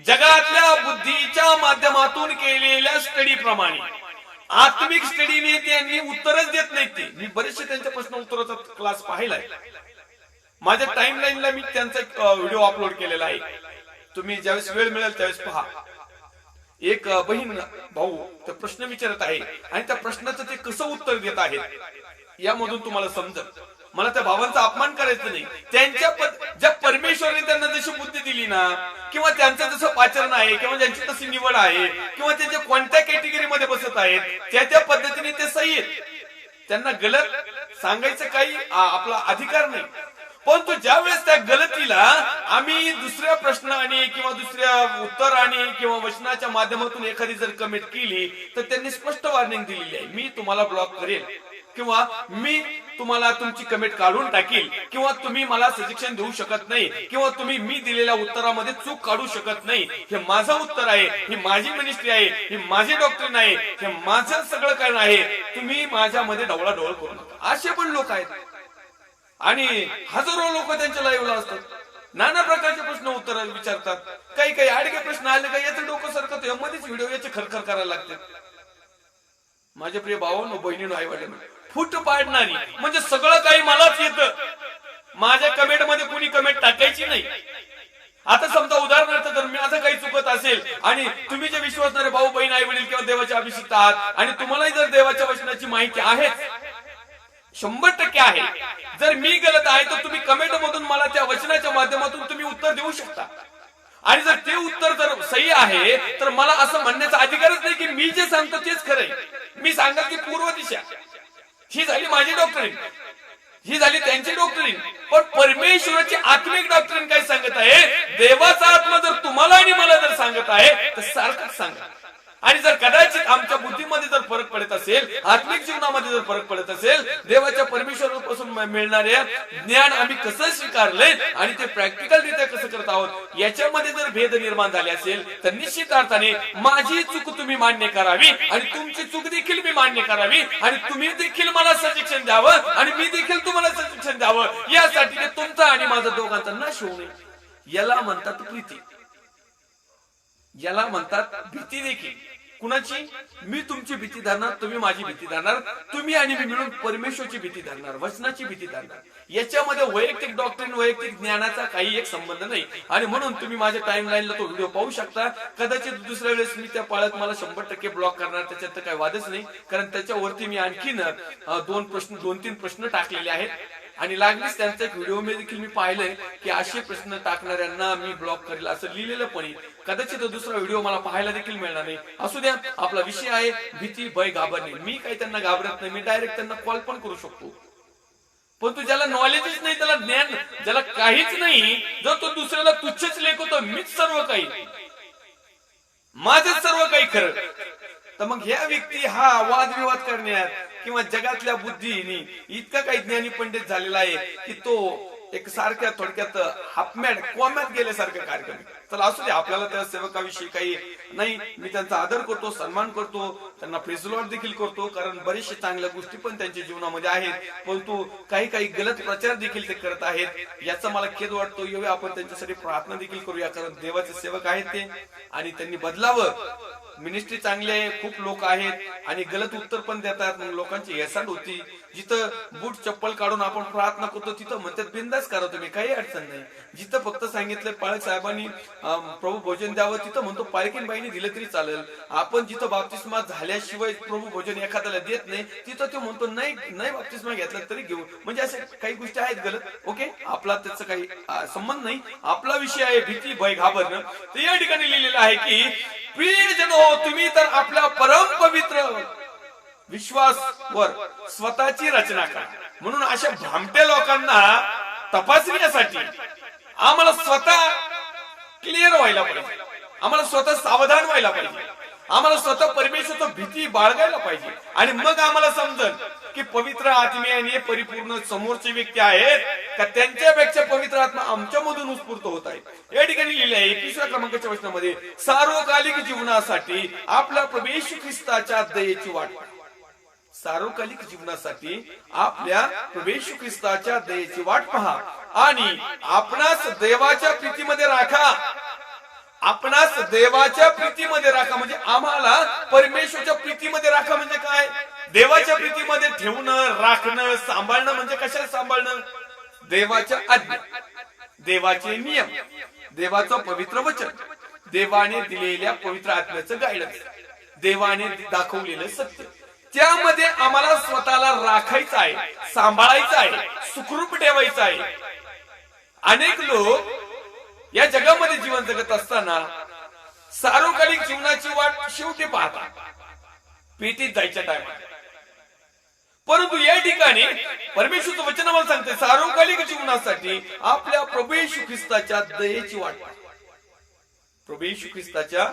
B: जगातल्या बुद्धीच्या माध्यमातून केलेल्या स्टडी प्रमाणे, आत्मिक स्टडीने त्यांनी उत्तरच देत नाहीत. ते मी बरेचसे त्यांच्या प्रश्न उत्तराचा क्लास पाहिलाय. माझ्या टाइमलाईनला मी त्यांचा एक व्हिडिओ अपलोड केलेला आहे. तुम्ही ज्यावेळेस वेळ मिळेल त्यावेळेस पहा. एक बहीण भाऊ ते प्रश्न विचारत आहे आणि त्या प्रश्नाचं ते कसं उत्तर देत आहेत यामधून तुम्हाला समजत. मला त्या भावांचा अपमान करायचं नाही. त्यांच्या ज्या परमेश्वराने त्यांना जशी बुद्धी दिली ना, किंवा त्यांचं जसं आचरण आहे, किंवा ज्यांची तशी निवड आहे, किंवा त्यांच्या कोणत्या कॅटेगरीमध्ये बसत आहेत, त्या पद्धतीने ते सही आहेत. त्यांना गलत सांगायचं काही आपला अधिकार नाही. परंतु ज्यावेळेस त्या गलतीला आम्ही दुसऱ्या प्रश्नाने किंवा दुसऱ्या उत्तराने किंवा वचनाच्या माध्यमातून एखादी जर कमेंट केली तर त्यांनी स्पष्ट वॉर्निंग दिलेली आहे, मी तुम्हाला ब्लॉक करेल किंवा मी तुम्हाला तुमची कमेंट काढून टाकील किंवा तुम्ही मला सजेशन देऊ शकत नाही किंवा तुम्ही मी दिलेल्या उत्तरामध्ये चूक काढू शकत नाही. हे माझं उत्तर आहे, ही माझी मिनिस्ट्री आहे, ही माझी डॉक्टरीन आहे, हे माझं सगळं कारण आहे. तुम्ही माझ्यामध्ये ढवळाढवळ करू नका. असे पण लोक आहेत आणि हजारो लोक त्यांच्या लाईव्हला असतात, नाना प्रकारचे प्रश्न उत्तर विचारतात. काही आडके प्रश्न आले का याचं डोकं सरकत मध्येच व्हिडिओ याचे खरखर करायला लागते. माझ्या प्रिय भावांनो बहिणींनो आई वडिलांनो, फूट पाडणारी म्हणजे सगळं काही मलाच येतं, माझ्या कमेंट मध्ये कुणी कमेंट टाकायची नाही. आता समजा उदाहरणार्थ जर माझं काही चुकत असेल आणि तुम्ही जे विश्वासणारे भाऊ बहीण आई वडील किंवा देवाचे अभिषिक्त आहात आणि तुम्हालाही जर देवाच्या वचनाची माहिती आहे 100% आहे, जर मी गलत आहे तर तुम्ही कमेंट मधून मला त्या वचनाच्या माध्यमातून तुम्ही उत्तर देऊ शकता. आणि जर ते उत्तर जर सही आहे तर मला असं म्हणण्याचा अधिकारच नाही की मी जे सांगतो तेच खरंय. मी सांगत की पूर्व दिशा ही झाली माझी डॉक्टरीन, ही झाली त्यांची डॉक्टरीन, पण परमेश्वराची आत्मिक डॉक्टरीन काय सांगत आहे, देवाचा आत्मा जर तुम्हाला आणि मला जर सांगत आहे तर सारखंच सांगा. आणि जर कदाचित आमच्या बुद्धीमध्ये जर फरक पडत असेल, आत्मिक जीवनामध्ये जर फरक पडत असेल, देवाच्या परमेश्वरापासून मिळणारे ज्ञान आम्ही कसं स्वीकारलंय आणि ते प्रॅक्टिकल रित्या कसं करत आहोत याच्यामध्ये जर भेद निर्माण झाले असेल तर निश्चित अर्थाने माझी चूक तुम्ही मान्य करावी आणि तुमची चूक देखील मी मान्य करावी आणि तुम्ही देखील मला सजेशन द्यावं आणि मी देखील तुम्हाला सजेशन द्यावं, यासाठी तुमचा आणि माझा दोघांचा नाश होऊ नये. याला म्हणतात प्रीती, याला म्हणतात भीती देखील. कुणाची? मी तुमची भीती धरणार, तुम्ही माझी भीती धरणार, तुम्ही आणि मी मिळून परमेश्वरची भीती धरणार, वचनाची भीती धरणार. याच्यामध्ये वैयक्तिक डॉक्टरीन वैयक्तिक ज्ञानाचा काही एक संबंध नाही. आणि म्हणून तुम्ही माझ्या टाइमलाईनला तो व्हिडिओ पाहू शकता. कदाचित दुसऱ्या वेळेस मी त्या पाळत मला 100% ब्लॉक करणार, त्याच्यात काही वादच नाही, कारण त्याच्यावरती मी आणखीन 2-3 प्रश्न टाकलेले आहेत आणि लागलीच त्यांचा एक व्हिडिओ देखील मी पाहिलंय की असे प्रश्न टाकणाऱ्यांना मी ब्लॉक करेल असं लिहिलेलं पण आहे. कदाचित दुसरा व्हिडिओ मला पाहायला देखील मिळणार नाही. असू द्या, आपला विषय आहे भीती भय घाबरणे. मी काही त्यांना घाबरत नाही, मी डायरेक्ट त्यांना कॉल पण करू शकतो. पण तू ज्याला नॉलेजच नाही, त्याला ज्ञान ज्याला काहीच नाही, जर तो दुसऱ्याला तुच्छच लेखतो मीच सर्व काही, माझच सर्व काही खरं, तर मग ह्या व्यक्ती हा वादविवाद करण्यात किंवा जगातल्या बुद्धीने इतका काही ज्ञानी पंडित झालेला आहे की तो एक सारख्या थोडक्यात हाफमॅड कोम्यात गेल्यासारखं कार्यक्रम. चला असू दे, आपल्याला त्या सेवकाविषयी काही नाही, मी त्यांचा आदर करतो, सन्मान करतो, त्यांना प्रेज लॉर्ड देखील करतो, कारण बरेचशे चांगल्या गोष्टी पण त्यांच्या जीवनामध्ये आहेत, परंतु काही गलत प्रचार देखील ते करत आहेत. याचा मला खेद वाटतो. येऊया आपण त्यांच्यासाठी प्रार्थना देखील करूया, कारण देवाचे सेवक आहेत ते आणि त्यांनी बदलावं. मिनिस्ट्री चांगली आहे, खूप लोक आहेत आणि गलत उत्तर पण देतात, लोकांची हेसाड होती. जिथं बूट चप्पल काढून आपण प्रार्थना करतो तिथं म्हणतात बिंदास करा तुम्ही, काही अडचण नाही. जिथं फक्त सांगितलं पाळक साहेबांनी प्रभू भोजन द्यावं तिथं म्हणतो पालकीन बाईने दिलं तरी चालेल. आपण जिथं बाप्तिस्मा झाल्याशिवाय प्रभू भोजन एखाद्याला देत नाही तिथं तो म्हणतो नाही बाप्तिस्मा घेतला तरी घेऊ. म्हणजे असे काही गोष्टी आहेत गलत. ओके, आपला त्याचा काही संबंध नाही. आपला विषय आहे भीती भय घाबरणं. तर या ठिकाणी लिहिलेलं आहे की प्रियजन हो, तुम्ही तर आपल्या परम पवित्र विश्वासवर स्वतःची रचना करा. म्हणून अशा भामट्या लोकांना तपासण्यासाठी आम्हाला स्वतः क्लिअर व्हायला पाहिजे, आम्हाला स्वतः सावधान व्हायला पाहिजे, आम्हाला स्वतः परमेश्वराची भीती बाळगायला पाहिजे. आणि मग आम्हाला समजेल की पवित्र आत्म्याने परिपूर्ण समोरचे व्यक्ती आहेत का त्यांच्यापेक्षा पवित्र आत्मा आमच्यामधून उत्स्फूर्त होत आहे. या ठिकाणी लिहिले आहे 21व्या क्रमांकाच्या वचनामध्ये, सार्वकालिक जीवनासाठी आपल्या प्रभू येशू ख्रिस्ताच्या दयेची वाट पहा. सार्वकालिक जीवनासाठी आपल्या प्रभू येशू ख्रिस्ताच्या दयेची वाट पहा आणि आपणास देवाच्या प्रीतीमध्ये राखा. आपणास देवाच्या प्रीतीमध्ये राखा म्हणजे आम्हाला परमेश्वराच्या प्रीतीमध्ये राखा. म्हणजे काय? देवाच्या प्रीतीमध्ये ठेवणं, राखणं, सांभाळणं. म्हणजे कशाला सांभाळणं? देवाच्या आज्ञा, देवाचे नियम, देवाचं पवित्र वचन, देवाने दिलेल्या पवित्र आत्म्याचं गायडन्स, देवाने दाखवलेलं सत्य, त्यामध्ये आम्हाला स्वतःला राखायचं आहे, सांभाळायचं आहे, सुखरूप ठेवायचं आहे. अनेक लोक या जगामध्ये जीवन जगत असताना सार्वकालिक जीवनाची वाट शेवटी पाहतात, पेटीत जायच्या टायमात. परंतु या ठिकाणी परमेश्वराचं वचन आम्हाला सांगते सार्वकालिक जीवनासाठी आपल्या प्रभू येशू ख्रिस्ताच्या दयेची वाट पहा. प्रभू येशू ख्रिस्ताच्या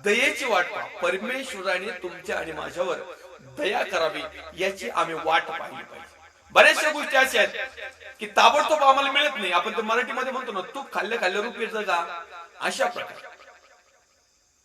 B: दयेची वाट पहा. परमेश्वराने तुमच्या आणि माझ्यावर दया करावी याची आम्ही वाट पाहिली पाहिजे. बऱ्याचशा गोष्टी अशा आहेत की ताबडतोब आम्हाला मिळत नाही. आपण ते मराठीमध्ये म्हणतो ना, तूप खाल्ल्या खाल्ल्या रूप येतं का, अशा प्रकारे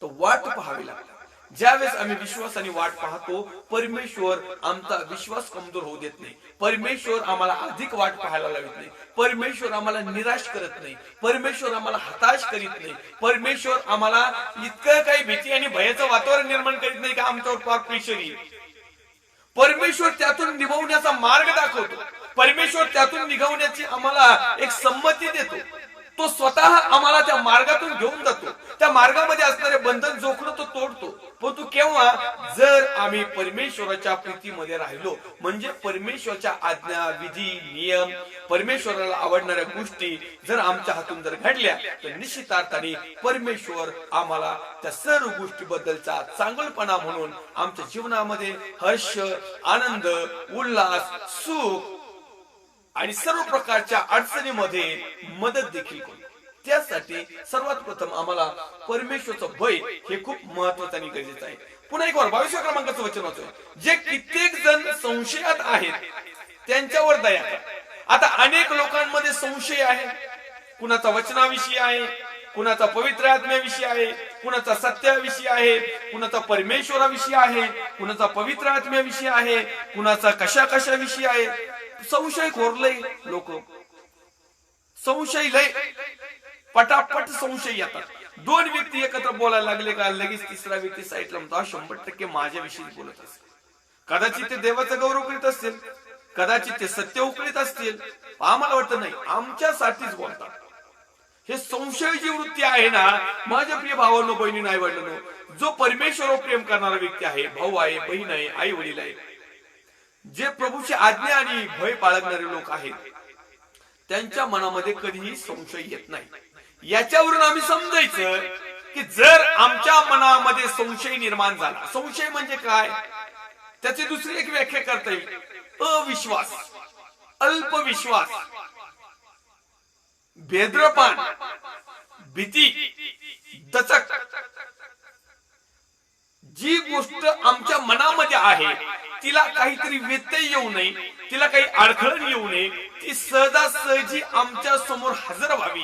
B: तो वाट पाहावी लागते. ज्यावेळेस आम्ही विश्वासाने वाट पाहतो, परमेश्वर आमचा विश्वास कमजोर होऊ देत नाही. परमेश्वर आम्हाला अधिक वाट पाहायला लावत नाही. परमेश्वर आम्हाला निराश करत नाही. परमेश्वर आम्हाला हताश करीत नाही. परमेश्वर आम्हाला इतकं काही भीती आणि भयाचं वातावरण निर्माण करीत नाही का आमच्यावर फार प्रेशर येईल. परमेश्वर त्यातून निभवण्याचा मार्ग दाखवतो. परमेश्वर त्यातून निघवण्याची आम्हाला एक संमती देतो. तो स्वतः आम्हाला त्या मार्गातून घेऊन जातो. त्या मार्गामध्ये असणारे बंधन जोखणं तो तोडतो. पण तू केव्हा, जर आम्ही परमेश्वराच्या प्रीतीमध्ये राहिलो, म्हणजे परमेश्वराच्या आज्ञा, विधी, नियम, परमेश्वराला आवडणाऱ्या गोष्टी जर आमच्या हातून जर घडल्या, तर निश्चित अर्थाने परमेश्वर आम्हाला त्या सर्व गोष्टीबद्दलचा चांगलपणा म्हणून आमच्या जीवनामध्ये हर्ष, आनंद, उल्हास, सुख आणि सर्व प्रकारच्या अडचणीमध्ये मदत देखील करतो. त्यासाठी सर्वात प्रथम आम्हाला परमेश्वराचं भय हे खूप महत्वाचं आणि गरजेचं आहे. पुन्हा एक वार 22व्या क्रमांकाचं वचन वाचूया. जे कित्येक जण संशयात आहेत त्यांच्यावर दया करा. आता अनेक लोकांमध्ये संशय आहे. कुणाचा वचनाविषयी आहे, कुणाचा पवित्र आत्म्याविषयी आहे, कुणाचा सत्याविषयी आहे, कुणाचा परमेश्वराविषयी आहे, कुणाचा पवित्र आत्म्याविषयी आहे, कुणाचा कशा कशाविषयी आहे. संशय खोरलंय लोक, संशय लय पटापट संशय येतात. दोन व्यक्ती एकत्र बोलायला लागले का लगेच तिसरा व्यक्ती साईडला म्हणतो 100% माझ्याविषयी बोलत असेल. कदाचित ते देवाचा गौरव करीत असतील, कदाचित ते सत्य उकळीत असतील, आम्हाला वाटतं नाही आमच्यासाठीच बोलतात. हे संशयाची वृत्ती आहे ना माझ्या प्रिय भावांनो, बहिणींनो, आई वडिलांनो, जो परमेश्वरावर प्रेम करणारा व्यक्ती आहे, भाऊ आहे, बहीण आहे, आई वडील आहे, जे प्रभूची आज्ञा आणि भय बाळगणारे लोक आहेत, त्यांच्या मनामध्ये कधीही संशय येत नाही. याच्यावरून आम्ही समजायचं की जर आमच्या मनामध्ये संशय निर्माण झाला, संशय म्हणजे काय, त्याची दुसरी एक व्याख्या करता येईल, अविश्वास, अल्पविश्वास, भेद्रपान, भीती, दचक. जी गोष्ट आमच्या मनामध्ये आहे तिला काहीतरी व्यत्यय येऊ नये, तिला काही अडखळण येऊ नये, ती सहजासहजी आमच्या समोर हजर व्हावी.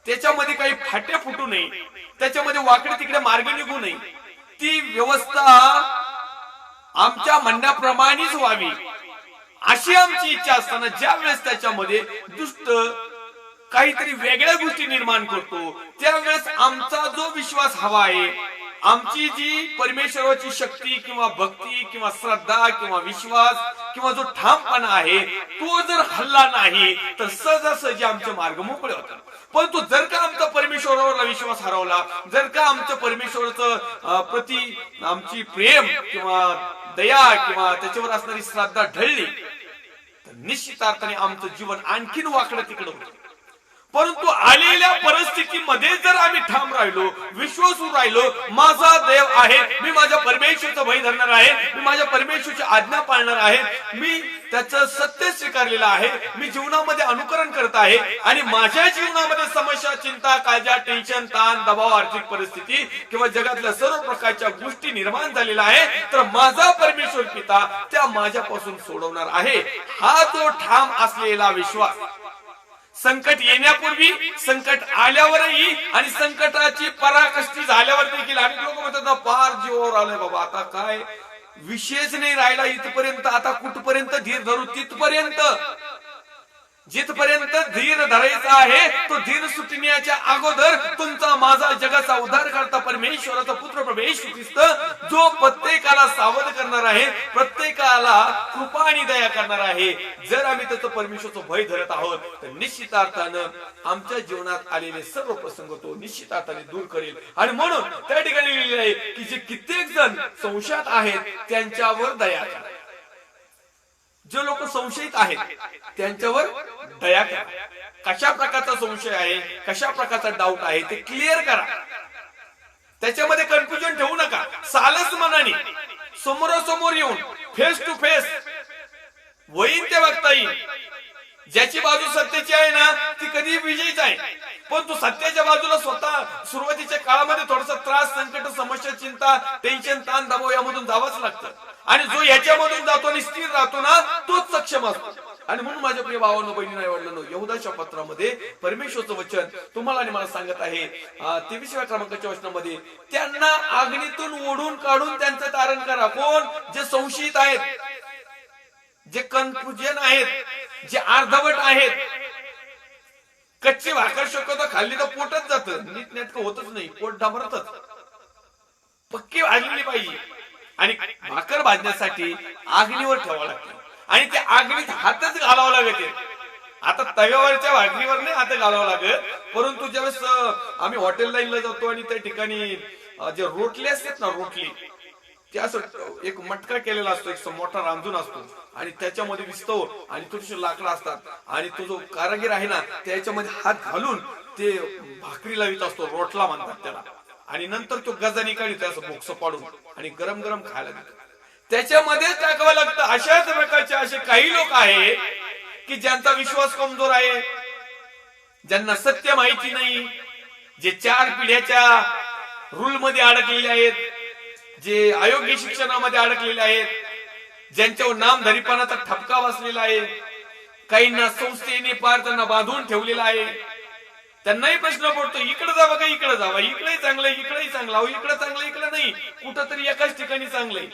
B: त्याच्यामध्ये काही फाट्या फुटू नये, त्याच्यामध्ये वाकडे तिकडे मार्ग निघू नये, ती व्यवस्था आमच्या म्हणण्याप्रमाणेच व्हावी अशी आमची इच्छा असताना ज्या वेळेस त्याच्यामध्ये दुष्ट काहीतरी वेगळ्या गोष्टी निर्माण करतो, त्यावेळेस आमचा जो विश्वास हवा आहे, आमची जी परमेश्वराची शक्ती किंवा भक्ती किंवा श्रद्धा किंवा विश्वास किंवा जो ठामपणा आहे तो जर हल्ला नाही तर सहजासहजी आमचे मार्ग मोकळे होतात. परंतु जर का आमचा परमेश्वरावरला विश्वास हरवला, जर का आमच्या परमेश्वराचं प्रति आमची प्रेम किंवा दया किंवा त्याच्यावर असणारी श्रद्धा ढळली तर निश्चित अर्थाने आमचं जीवन आणखीन वाकडं तिकडं होतं. परंतु आलेल्या परिस्थितीमध्ये जर आम्ही ठाम राहिलो, विश्वासू राहिलो, माझा देव आहे, मी माझ्या परमेश्वराचा भय धरणार आहे, मी माझ्या परमेश्वराची आज्ञा पाळणार आहे, मी त्याचं सत्य स्वीकारलेलं आहे, मी जीवनामध्ये अनुकरण करत आहे आणि माझ्या जीवनामध्ये समस्या, चिंता, काळजा, टेन्शन, ताण, दबाव, आर्थिक परिस्थिती किंवा जगातल्या सर्व प्रकारच्या गोष्टी निर्माण झालेल्या आहे, तर माझा परमेश्वर पिता त्या माझ्यापासून सोडवणार आहे. हा तो ठाम असलेला विश्वास संकट येण्यापूर्वी, संकट आल्यावरही आणि संकटाची पराकाष्ठी झाल्यावर देखील अनेक लोक म्हणतात फार जीवावर आलंय बाबा, आता काय विशेष नाही राहिला इथपर्यंत, आता कुठपर्यंत धीर धरू, तिथपर्यंत. जिथपर्यंत धीर धरायचा आहे तो धीर सुटण्याच्या अगोदर तुमचा माझा जगाचा उद्धार करता परमेश्वराचा पुत्र प्रभू येशू ख्रिस्त, जो प्रत्येकाला सावध करणार आहे, प्रत्येकाला कृपा आणि दया करणार आहे, जर आम्ही त्याचं परमेश्वराचं भय धरत आहोत तर निश्चित अर्थानं आमच्या जीवनात आलेले सर्व प्रसंग तो निश्चित अर्थाने दूर करेल. आणि म्हणून त्या ठिकाणी लिहिलेलं आहे की जे कित्येक जण संशयात आहेत त्यांच्यावर दया करा. जे लोक संशयित आहेत त्यांच्यावर दया करा. कशा प्रकारचा संशय आहे, कशा प्रकारचा डाऊट आहे ते क्लिअर करा. त्याच्यामध्ये कन्फ्युजन ठेवू नका. सालस मनाने समोरासमोर येऊन फेस टू फेस होईल ते बघता येईल. ज्याची बाजू सत्याची आहे ना ती कधी विजयीच आहे. पण तू सत्याच्या बाजूला स्वतः सुरुवातीच्या काळामध्ये थोडासा त्रास, संकट, समस्या, चिंता, टेन्शन, ताण, दबाव यामधून जावंच लागतं. आणि जो याच्यामधून जातो आणि स्थिर राहतो ना तोच सक्षम असतो. आणि म्हणून माझ्या प्रिय भावांनो, बहिणींनो, वडिलांनो, यहुदाच्या पत्रामध्ये परमेश्वरचं वचन तुम्हाला आणि मला सांगत आहे 23व्या क्रमांकाच्या वचनामध्ये, त्यांना अग्नीतून ओढून काढून त्यांचं तारण करा. कोण? जे संशयित आहेत, जे कन्फ्युजन आहेत, जे अर्धवट आहेत. कच्ची भाकर शक्यतो खाल्ली तर पोटच जात, नीट नेटकं होतच नाही, पोट डांबरतच. पक्की भाजलेली पाहिजे. आणि भाकर भाजण्यासाठी अग्नीवर ठेवावं लागते आणि त्या अग्नीत हातच घालावं लागते. आता तव्यावरच्या भाकरीवर नाही हात घालावं लागत, परंतु ज्यावेळेस आम्ही हॉटेल लाईनला जातो आणि त्या ठिकाणी जे रोटले असतात ना, रोटली, ते असं एक मटका केलेला असतो, एक मोठा रांजून असतो आणि त्याच्यामध्ये विस्तव आणि थोडीशी लाकडं असतात आणि तो जो कारागीर आहे ना, त्याच्यामध्ये हात घालून ते भाकरी लावित असतो, रोटला म्हणतात त्याला. आणि नंतर तो गजानी काढतो असं बोक्स पाडून आणि गरम गरम खायला देतो. त्याच्यामध्येच टाकावं लागतं. अशाच प्रकारचे असे काही लोक आहेत की ज्यांचा विश्वास कमजोर आहे, ज्यांना सत्य माहिती नाही, जे 4 पिढ्याच्या रूल मध्ये अडकलेले आहेत, जे अयोग्य शिक्षणामध्ये अडकलेले आहेत, ज्यांच्यावर नामधारीपणाचा ठपका बसलेला आहे. काहींना संस्थेने पार त्यांना बांधून ठेवलेला आहे. त्यांनाही प्रश्न पडतो, इकडे जावं का इकडे जावं, इकडेही चांगलं इकडेही चांगलं, इकडे चांगलं इकडे नाही, कुठंतरी एकाच ठिकाणी चांगलंय.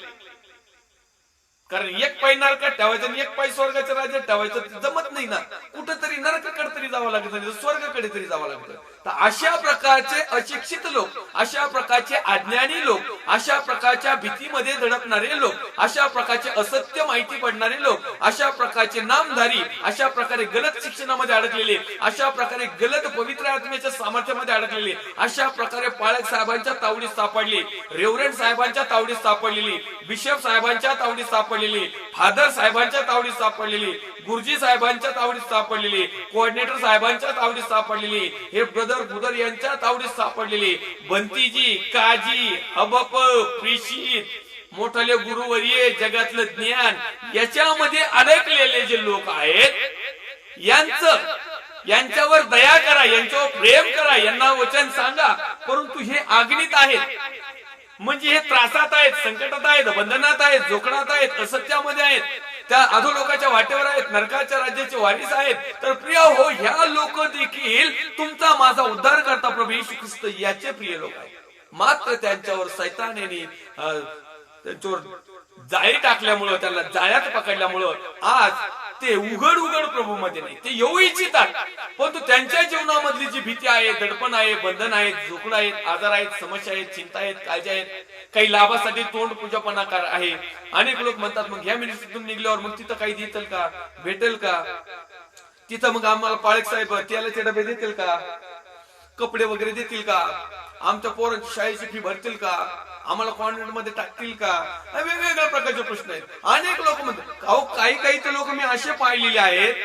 B: कारण एक पाय नरकात ठेवायचं आणि एक पाय स्वर्गाच्या राज्यात ठेवायचं जमत नाही ना. कुठंतरी नरकाकडे तरी जावं लागत नाही, स्वर्गाकडे तरी जावं लागतं. तर अशा प्रकारचे अशिक्षित लोक, अशा प्रकारचे अज्ञानी लोक, अशा प्रकारच्या भीतीमध्ये धडकणारे लोक, अशा प्रकारचे असत्य माहिती पडणारे लोक, अशा प्रकारचे नामधारी, अशा प्रकारे गलत शिक्षणामध्ये अडकलेले, अशा प्रकारे गलत पवित्र आत्म्याच्या सामर्थ्यामध्ये अडकलेले, अशा प्रकारे पाळक साहेबांच्या तावडीत सापडले, रेव्हरंड साहेबांच्या तावडीत सापडलेली, बिशप साहेबांच्या तावडीत सापडलेली, फादर साहेबांच्या तावडीत सापडलेली, गुरुजी साहेबांच्या तावडीत सापडलेली, कोऑर्डिनेटर साहेबांच्या तावडीत सापडलेली, हे ब्रदर बुदर यांच्या तावडीत सापडलेली, बंतीजी, काजी, हबप, प्रेषित, मोठाले गुरुवर्य, जगातलं ज्ञान, याच्यामध्ये अडकलेले जे लोक आहेत, यांच्यावर दया करा, यांच्यावर प्रेम करा, यांना वचन सांगा. परंतु हे अग्नीत आहेत, म्हणजे हे त्रासात आहेत, संकटात आहेत, बंधनात आहेत, जोखडात आहेत, असत्यामध्ये आहेत, त्या अधोलोकाच्या वाटेवर आहेत, नरकाच्या राज्याचे वारीस आहेत. तर प्रिय हो, ह्या लोक देखील तुमचा माझा उद्धार करता प्रभू येशू ख्रिस्त याचे प्रिय लोक आहेत. मात्र त्यांच्यावर सैतानाने त्यांच्यावर जाळी टाकल्यामुळं, त्यांना जाळ्यात पकडल्यामुळं आज ते उघड प्रभू मध्ये नाही. ते येऊ इच्छितात, परंतु त्यांच्या जीवनामधली जी भीती आहे, दडपण आहे, बंधन आहेत, जोखड आहेत, आजार आहेत, समस्या आहेत, चिंता आहेत, काळजी आहेत, काही लाभासाठी तोंड पूजापणा आहे. अनेक लोक म्हणतात, मग ह्या मिनिस्ट्रीतून निघल्यावर मग तिथं काही देतील का, भेटेल का, तिथं मग आम्हाला पाळक साहेब तेलाचे डबे देतील का, कपडे वगैरे देतील का, आमच्या पोरांची शाळेची फी भरतील का, आम्हाला कॉन्व्हेंट मध्ये टाकतील का, वेगवेगळ्या प्रकारचे प्रश्न आहेत. अनेक लोक म्हणतात, अहो काही तर लोक मी असे पाहिलेले आहेत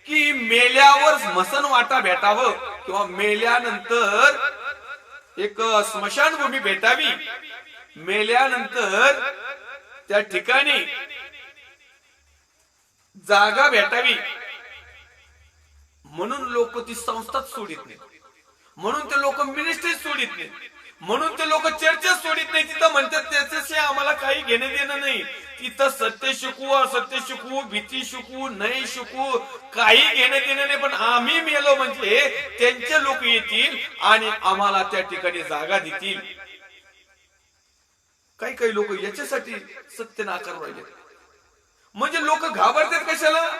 B: की मेल्यावर स्मशान वाटा भेटावं किंवा मेल्यानंतर एक स्मशानभूमी भेटावी, मेल्यानंतर त्या ठिकाणी जागा भेटावी, म्हणून लोक ती संस्थाच सोडित नाही, म्हणून ते लोक मिनिस्ट्री सोडित नाही, म्हणून ते लोक चर्चा सोडित नाही. तिथं म्हणतात त्याच्याशी आम्हाला काही घेणं देणं नाही. तिथं सत्य शिकवू, असत्य शिकवू, भीती शिकवू, नाही शिकवू, काही घेणं देणं नाही. पण आम्ही मेलो म्हणजे त्यांचे लोक येतील आणि आम्हाला त्या ठिकाणी जागा देतील. काही लोक याच्यासाठी सत्य नाकार राहिले. म्हणजे लोक घाबरतात कशाला?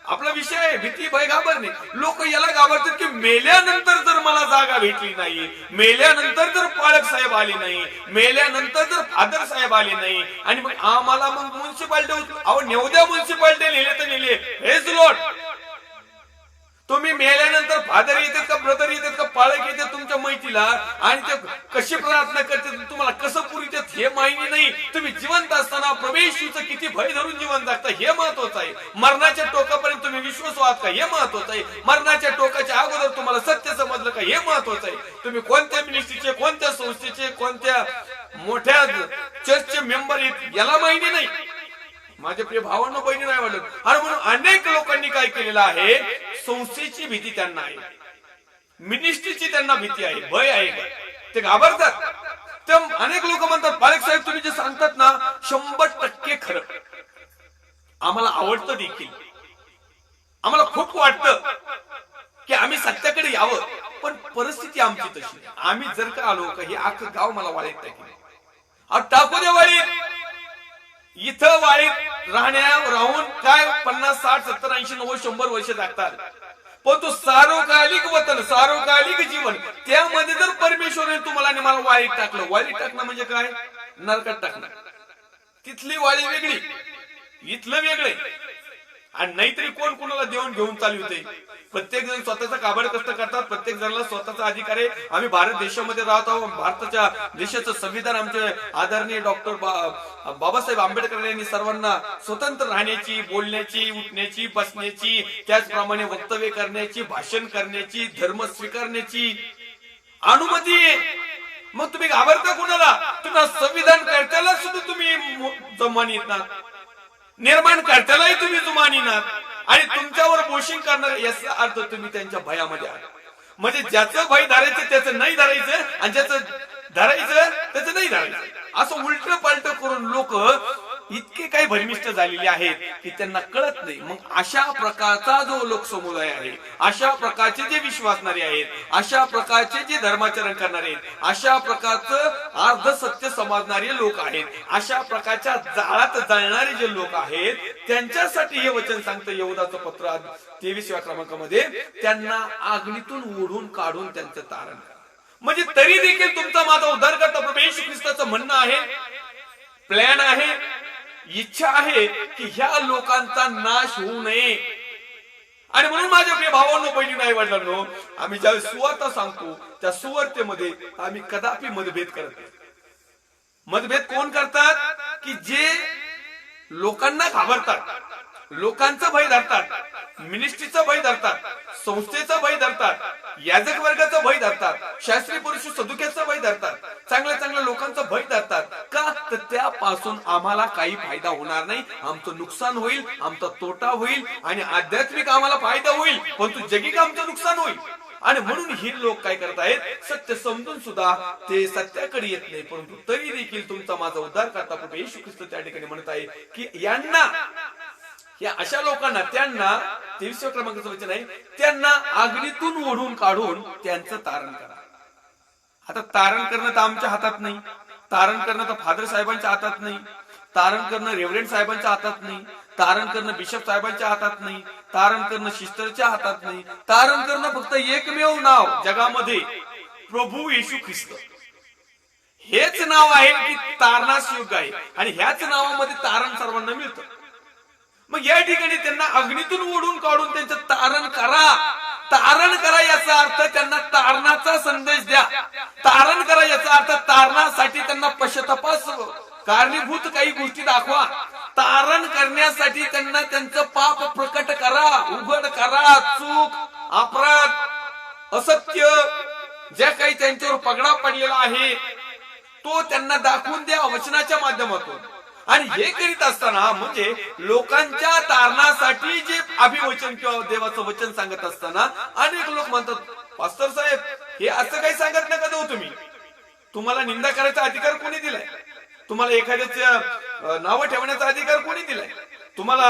B: आपला विषय आहे भीती, भय, घाबरणे. लोक याला घाबरतात की मेल्यानंतर जर मला जागा भेटली नाही, मेल्यानंतर जर पाळक साहेब आले नाही, मेल्यानंतर जर फादर साहेब आले नाही, आणि मग आम्हाला मग म्युन्सिपाल्टी, अहो नेवद्या म्युन्सिपाल्टी नेले तर नेले, हेच लॉट. तुम्ही मेल्यानंतर फादर येतात का, ब्रदर येतात का, पाळक येतात तुमच्या मैतीला, आणि ते कशी प्रार्थना करतात, तुम्हाला कसं पुरीतात हे माहिती नाही. तुम्ही जिवंत असताना प्रभूचं किती भय धरून जिवंत जगता हे महत्वाचं आहे. मरणाच्या टोकापर्यंत तुम्ही विश्वासू आहात का हे महत्वाचं आहे. मरणाच्या टोकाच्या अगोदर तुम्हाला सत्य समजलं का हे महत्वाचं आहे. तुम्ही कोणत्या मिनिस्ट्रीचे, कोणत्या संस्थेचे, कोणत्या मोठ्या चर्चचे मेंबर आहेत याला माहिती नाही. माझे प्रिय भावांनो, बहिणी नाही वाटत. आणि म्हणून अनेक लोकांनी काय केलेलं आहे, संस्थेची भीती त्यांना आहे, मिनिस्ट्रीची त्यांना भीती आहे, भय आहे, ते घाबरतात. तर अनेक लोक म्हणतात, पालक साहेब तुम्ही जे सांगतात ना 100% खरं, आम्हाला आवडतं देखील, आम्हाला खूप वाटतं की आम्ही सत्याकडे यावं, पण परिस्थिती आमची तशी. आम्ही जर का आलो का हे अख्खं गाव मला वाळीत टाकेल. टाकू दे वाळीत. इथं वाळीत राहून काय 50 60 70 80 90 100 वर्ष लागतात, पण तो सार्वकालिक वतन, सार्वकालिक जीवन, त्यामध्ये जर परमेश्वराने तुम्हाला आणि मला वाळीत टाकलं. वाळीत टाकणं म्हणजे काय? नरकात टाकणं. तिथली वाळी वेगळी, इथलं वेगळे. आणि नाहीतरी कोण कोणाला देऊन घेऊन चालू होते. प्रत्येक जण स्वतःचा काबड कष्ट करतात, प्रत्येक जणाला स्वतःचा अधिकार आहे. आम्ही भारत देशामध्ये राहत आहोत. भारताच्या देशाचं संविधान आमचे आदरणीय डॉक्टर बाबासाहेब आंबेडकर यांनी सर्वांना स्वतंत्र राहण्याची, बोलण्याची, उठण्याची, बसण्याची, त्याचप्रमाणे वक्तव्य करण्याची, भाषण करण्याची, धर्म स्वीकारण्याची अनुमती आहे. मग तुम्ही घाबरता कुणाला? तुम्हाला संविधान कर्त्याला सुद्धा तुम्ही जमानीत ना, निर्माण कर्त्यालाही तुम्ही जुमानीनात, आणि तुमच्यावर बोशिंग करणार याचा अर्थ तुम्ही त्यांच्या भयामध्ये आहात. म्हणजे ज्याचं भय धरायचं त्याचं नाही धरायचं, आणि ज्याचं धरायचं त्याचं नाही धरायचं, असं उलट पालट करून लोक इतके काही भरमिष्ट झालेले आहेत की त्यांना कळत नाही. मग अशा प्रकारचा जो लोकसमुदाय आहे, अशा प्रकारचे जे विश्वासणारे आहेत, अशा प्रकारचे जे धर्माचरण करणारे आहेत, अशा प्रकारचं अर्ध सत्य समजणारे लोक आहेत, अशा प्रकारच्या जाळात जळणारे जे लोक आहेत, त्यांच्यासाठी हे वचन सांगतं यहूदाचं पत्र 23व्या क्रमांकामध्ये, त्यांना अग्नीतून ओढून काढून त्यांचं तारण करा. म्हणजे तरी देखील तुमचा माझा उद्धारकर्ता प्रभू येशू ख्रिस्ताचं म्हणणं आहे, प्लॅन आहे, इच्छा आहे की ह्या लोकांचा नाश होऊ नये. आणि म्हणून माझ्या प्रिय भावांनो, बहिणी आई वडिलांनो, आम्ही ज्यावेळी सुवार्ता सांगतो त्या सुवार्तेमध्ये आम्ही कदापि मतभेद करत नाही. मतभेद कोण करतात? की जे लोकांना घाबरतात, लोकांचं भय धरतात, मिनिस्ट्रीचं भय धरतात, संस्थेचं भय धरतात, याजक वर्गाचं भय धरतात, शास्त्री पुरुष सदुक्याचं भय धरतात, चांगल्या चांगल्या लोकांचं भय धरतात. का? तर त्यापासून आम्हाला काही फायदा होणार नाही, आमचं नुकसान होईल, आमचा तोटा होईल, आणि आध्यात्मिक आम्हाला फायदा होईल, परंतु जगिक आमचं नुकसान होईल. आणि म्हणून ही लोक काय करतायत? सत्य समजून सुद्धा ते सत्याकडे येत नाही. परंतु तरी देखील तुमचा माझा उद्धार करता प्रभू येशू ख्रिस्त त्या ठिकाणी म्हणत आहे की यांना, या अशा लोकांना, त्यांना 23व्या क्रमांकाचं वचन आहे, त्यांना अग्नीतून ओढून काढून त्यांचं तारण करा. आता तारण करणं तर आमच्या हातात नाही, तारण करणं तर फादर साहेबांच्या हातात नाही, तारण करणं रेव्हरंड साहेबांच्या हातात नाही, तारण करणं बिशप साहेबांच्या हातात नाही, तारण करणं सिस्टरच्या हातात नाही. तारण करणं फक्त एकमेव नाव जगामध्ये, प्रभू येशू ख्रिस्त. हेच नाव आहे की तारणास योग्य आहे, आणि ह्याच नावामध्ये तारण सर्वांना मिळतं. मग या ठिकाणी त्यांना अग्नीतून ओढून काढून त्यांचं तारण करा. तारण करा याचा अर्थ त्यांना तारणाचा संदेश द्या. तारण करा याचा अर्थ तारणासाठी त्यांना पश्चातापास कारणीभूत काही गोष्टी दाखवा. तारण करण्यासाठी त्यांना त्यांचं पाप प्रकट करा, उघड करा. चूक, अपराध, असत्य ज्या काही त्यांच्यावर पगडा पडलेला आहे तो त्यांना दाखवून द्या वचनाच्या माध्यमातून. आणि हे करीत असताना, म्हणजे लोकांच्या तारणासाठी जे अभिवचन किंवा देवाचं वचन सांगत असताना अनेक लोक म्हणतात, पास्टर साहेब हे असं काही सांगत नका देऊ तुम्ही, तुम्हाला निंदा करायचा अधिकार कोणी दिलाय? तुम्हाला एखाद्याचं नाव ठेवण्याचा अधिकार कोणी दिलाय? तुम्हाला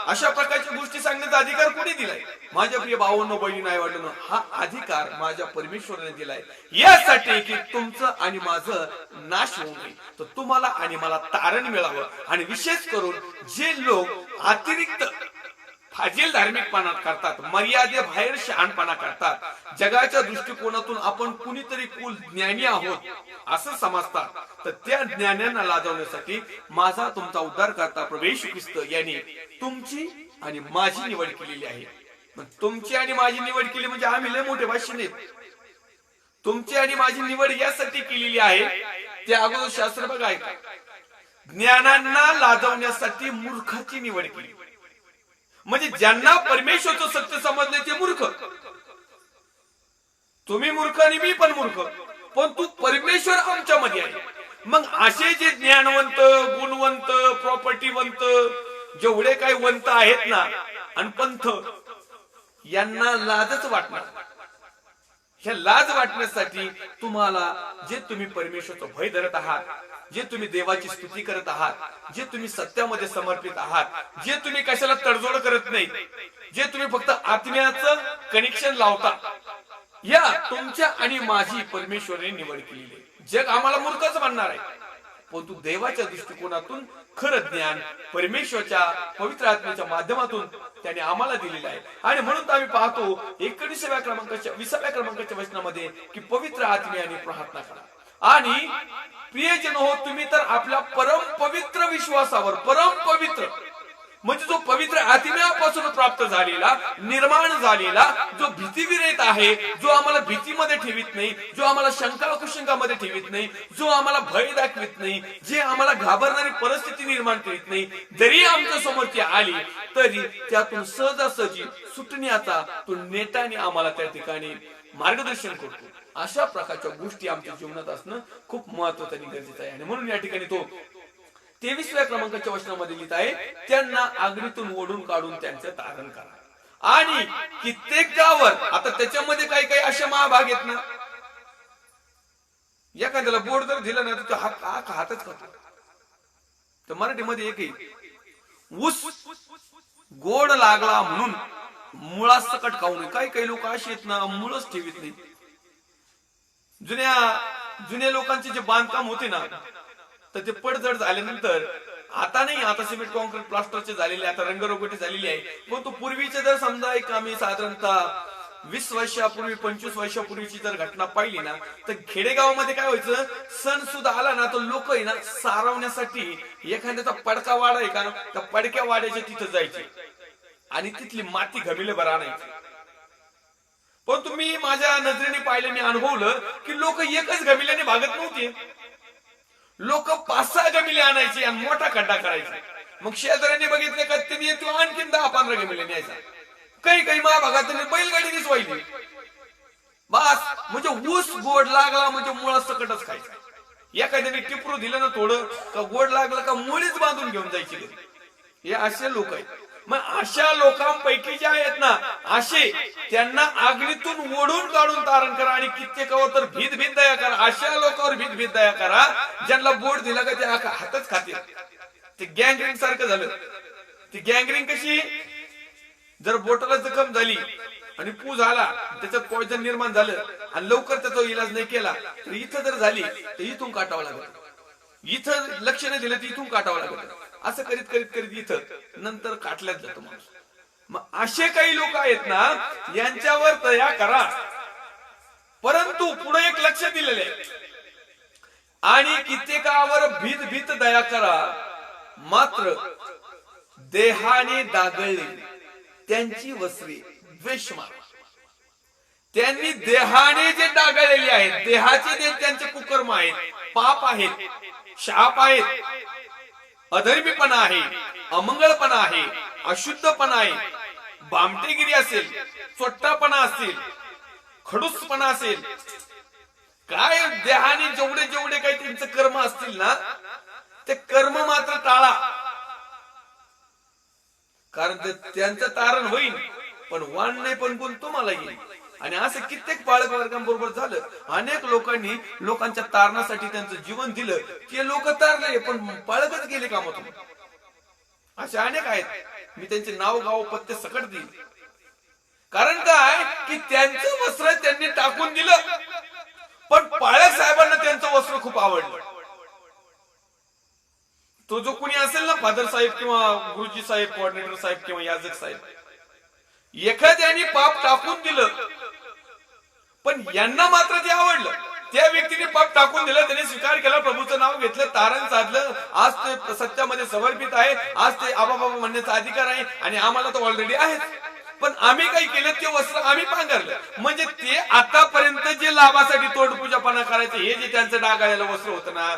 B: अशा प्रकारच्या गोष्टी सांगण्याचा अधिकार कोणी दिलाय? माझ्या प्रिय भावांनो, बहिणींनो, आई वडिलांनो, हा अधिकार माझ्या परमेश्वराने दिलाय यासाठी की तुमचं आणि माझं नाश होऊ नये, तर तुम्हाला आणि मला तारण मिळावं. आणि विशेष करून जे लोक अतिरिक्त फाजील धार्मिकपणा करतात, मर्यादेबाहेर शहाणपणा करतात, जगाच्या दृष्टिकोनातून आपण कुणीतरी कुल ज्ञानी आहोत असं समजतात, तर त्या ज्ञानांना लाजवण्यासाठी माझा तुमचा उद्धार करता प्रभू येशू ख्रिस्त यांनी तुमची आणि माझी निवड केलेली आहे. तुमची आणि माझी निवड केली म्हणजे आम्ही लय मोठे भाषण आहेत. तुमची आणि माझी निवड यासाठी केलेली आहे, ते अगोदर शास्त्र बघा ऐका, ज्ञानांना लाजवण्यासाठी मूर्खाची निवड केली. म्हणजे ज्यांना परमेश्वरचं सत्य समजले ते मूर्ख. तुम्ही मूर्ख आणि मी पण मूर्ख, पण तू परमेश्वर आमच्या मध्ये आहे. मग असे जे ज्ञानवंत, गुणवंत, प्रॉपर्टीवंत, जेवढे काही वंत आहेत ना, आणि पंथ, यांना लाजच वाटणार. ह्या लाज वाटण्यासाठी तुम्हाला जे तुम्ही परमेश्वरचं भय धरत आहात जे तुम्ही देवाची स्तुती करत आहात, जे तुम्ही सत्यामध्ये समर्पित आहात, जे तुम्ही कशाला तडजोड करत नाही, जे तुम्ही फक्त आत्म्याचं कनेक्शन लावता, या तुमच्या आणि माझी परमेश्वराने निवड केलेली आहे. जग आम्हाला मूर्खच म्हणणार आहे, परंतु देवाच्या दृष्टिकोनातून खरं ज्ञान परमेश्वरच्या पवित्र आत्म्याच्या माध्यमातून त्याने आम्हाला दिलेलं आहे. आणि म्हणून आम्ही पाहतो 19व्या क्रमांकाच्या 20व्या क्रमांकाच्या वचनामध्ये की पवित्र आत्म्याने प्रार्थना करा. आणि प्रियजन हो, तुम्ही तर आपल्या परम पवित्र विश्वासावर, परम पवित्र म्हणजे जो पवित्र आत्म्यापासून प्राप्त झालेला, निर्माण झालेला, जो भीतीविरहित आहे, जो आम्हाला भीतीमध्ये ठेवीत नाही, जो आम्हाला शंका कुशंकामध्ये ठेवीत नाही, जो आम्हाला भय दाखवित नाही, जे आम्हाला घाबरणारी परिस्थिती निर्माण करीत नाही, जरी आमच्या समोर ती आली तरी त्यातून सहजासहजी सुटण्याचा तो नेटाने आम्हाला त्या ठिकाणी मार्गदर्शन करतो. अशा प्रकारच्या गोष्टी आमच्या जीवनात असणं खूप महत्वाचं आणि गरजेचं आहे. आणि म्हणून या ठिकाणी तो 23व्या क्रमांकाच्या वचनामध्ये लिहित आहे, त्यांना आगीतून ओढून काढून त्यांचे तारण करा. आणि कित्येकावर, आता त्याच्यामध्ये काही काही असे महाभाग आहेत ना, एखाद्याला बोर्ड जर दिलं ना तर हातच खातो. तर मराठीमध्ये एक ऊस गोड लागला म्हणून मुळा सकट खाऊ नये. काही काही लोक असे आहेत ना, मुळच ठेवीत नाही. जुन्या लोकांचे जे बांधकाम होते ना, तर ते पडझड झाल्यानंतर, आता नाही, आता सिमेंट कॉन्क्रीट प्लास्टरचे झालेले, आता रंगरंगोटी झालेली आहे, पण तो पूर्वीचे जर समजा एक आम्ही साधारणतः 20 वर्षापूर्वी 25 वर्षापूर्वीची जर घटना पाहिली ना, तर खेडेगावामध्ये काय व्हायचं, सण सुद्धा आला ना तर लोक आहे ना सारवण्यासाठी एखाद्याचा पडका वाडा आहे का, त्या पडक्या वाड्याच्या तिथं जायचे आणि तिथली माती घमिले बरं आणायची. पण तुम्ही माझ्या नजरेने पाहिलं, मी अनुभवलं की लोक एकच घमिल्याने भागत नव्हते. लोक 5-6 गमिले आणायचे आणि मोठा खड्डा करायचे. मग शेजाऱ्यांनी बघितलं का त्यांनी तो आणखीन 10-15 गमिले न्यायचा. काही काही महाभागात बैलगाडीनेच व्हायची. बस म्हणजे ऊस गोड लागला म्हणजे मुळा सकटच खायचा. एखाद्याने टिपरू दिलं ना थोडं का, गोड लागलं का मुळीच बांधून घेऊन जायची घरी. हे असे लोक आहेत. मग अशा लोकांपैकी जे आहेत ना, असे त्यांना आगीतून ओढून काढून तारण करा. आणि कित्येकावर तर भीत दया करा. अशा लोकांवर भीत दया करा ज्यांना बोट दिला का ते हातच खाते. ते गँगरिंग सारखं झालं. ती गँगरिंग कशी, जर बोटाला जखम झाली आणि पू झाला, त्याच्यात पॉइझन निर्माण झालं आणि लवकर त्याचा इलाज नाही केला तर इथं जर झाली तर इथून काटावं लागलं. इथं लक्ष नाही दिलं तर इथून काटावं लागलं. असं करीत करीत करीत इथं नंतर काटल्यात जातो माणूस. मग असे काही लोक आहेत ना, यांच्यावर दया करा. परंतु पुढे एक लक्ष दिलेलं आहे, आणि कित्येकावर भीत दया करा, मात्र देहाने दागळले त्यांची वस्त्रे द्वेष मारा. त्यांनी देहाने जे दागळलेले आहेत, देहाचे जे त्यांचे कुकर्म आहेत, पाप आहेत, शाप आहेत, अधर्मीपणा आहे, अमंगळपणा आहे, अशुद्धपणा आहे, भामटेगिरी असेल, चोट्टापणा असेल, खडूसपणा असेल, काय देहाने जेवढे जेवढे काही त्यांचे कर्म असतील ना, ते कर्म मात्र टाळा. कारण त्यांचं तारण होईल पण वाण नाही, पण गुण तुम्हाला येईल. आणि असं कित्येक बाळक वर्गांबरोबर झालं. अनेक लोकांनी लोकांच्या तारणासाठी त्यांचं जीवन दिलं, ते लोक तारले पण बाळकच गेले कामातून. असे अनेक आहेत. मी त्यांचे नाव गाव पत्ते सकट देईल. कारण काय की त्यांचं वस्त्र त्यांनी टाकून दिलं, पण पाळक साहेबांना त्यांचं वस्त्र खूप आवडलं. तो जो कुणी असेल ना, फादर साहेब किंवा गुरुजी साहेब, कोऑर्डिनेटर साहेब किंवा याजक साहेब, एखाद्याने पाप टाकून दिलं पण यांना मात्र ते आवडलं. त्या व्यक्तीने पाप टाकून दिलं, त्याने स्वीकार केला, प्रभूचं नाव घेतलं, तारण साधलं, आज ते सत्यामध्ये समर्पित आहे, आज ते आबा बाबा म्हणण्याचा अधिकार आहे आणि आम्हाला तो ऑलरेडी आहे. पण आम्ही काही केलं, ते वस्त्र आम्ही पांघरलं. म्हणजे ते आतापर्यंत जे लाभासाठी तोंडपूजापणा करायचे, हे जे त्यांचं डागाळलेलं वस्त्र होतं ना,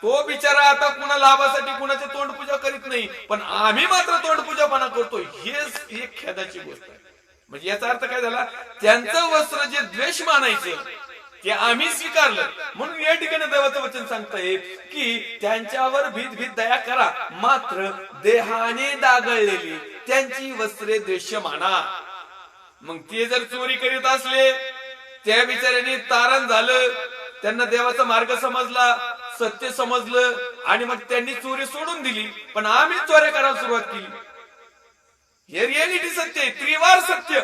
B: तो बिचारा आता कुणा लाभासाठी कुणाची तोंडपूजा करीत नाही, पण आम्ही मात्र तोंडपूजापणा करतो. हेच एक खेदाची गोष्ट आहे. म्हणजे याचा अर्थ काय झाला, त्यांचं वस्त्र जे द्वेष मानायचं ते आम्ही स्वीकारलं. म्हणून या ठिकाणी देवाचं वचन सांगताय की त्यांच्यावर भीत दया करा, मात्र देहाने दागळलेली त्यांची वस्त्रे द्वेष माना. मग ते जर चोरी करीत असले, त्या बिचाऱ्याने तारण झालं, त्यांना देवाचा मार्ग समजला, सत्य समजलं आणि मग त्यांनी चोरी सोडून दिली, पण आम्ही चोऱ्या करायला सुरुवात केली. हे रियालिटी सत्य आहे, त्रिवार सत्य.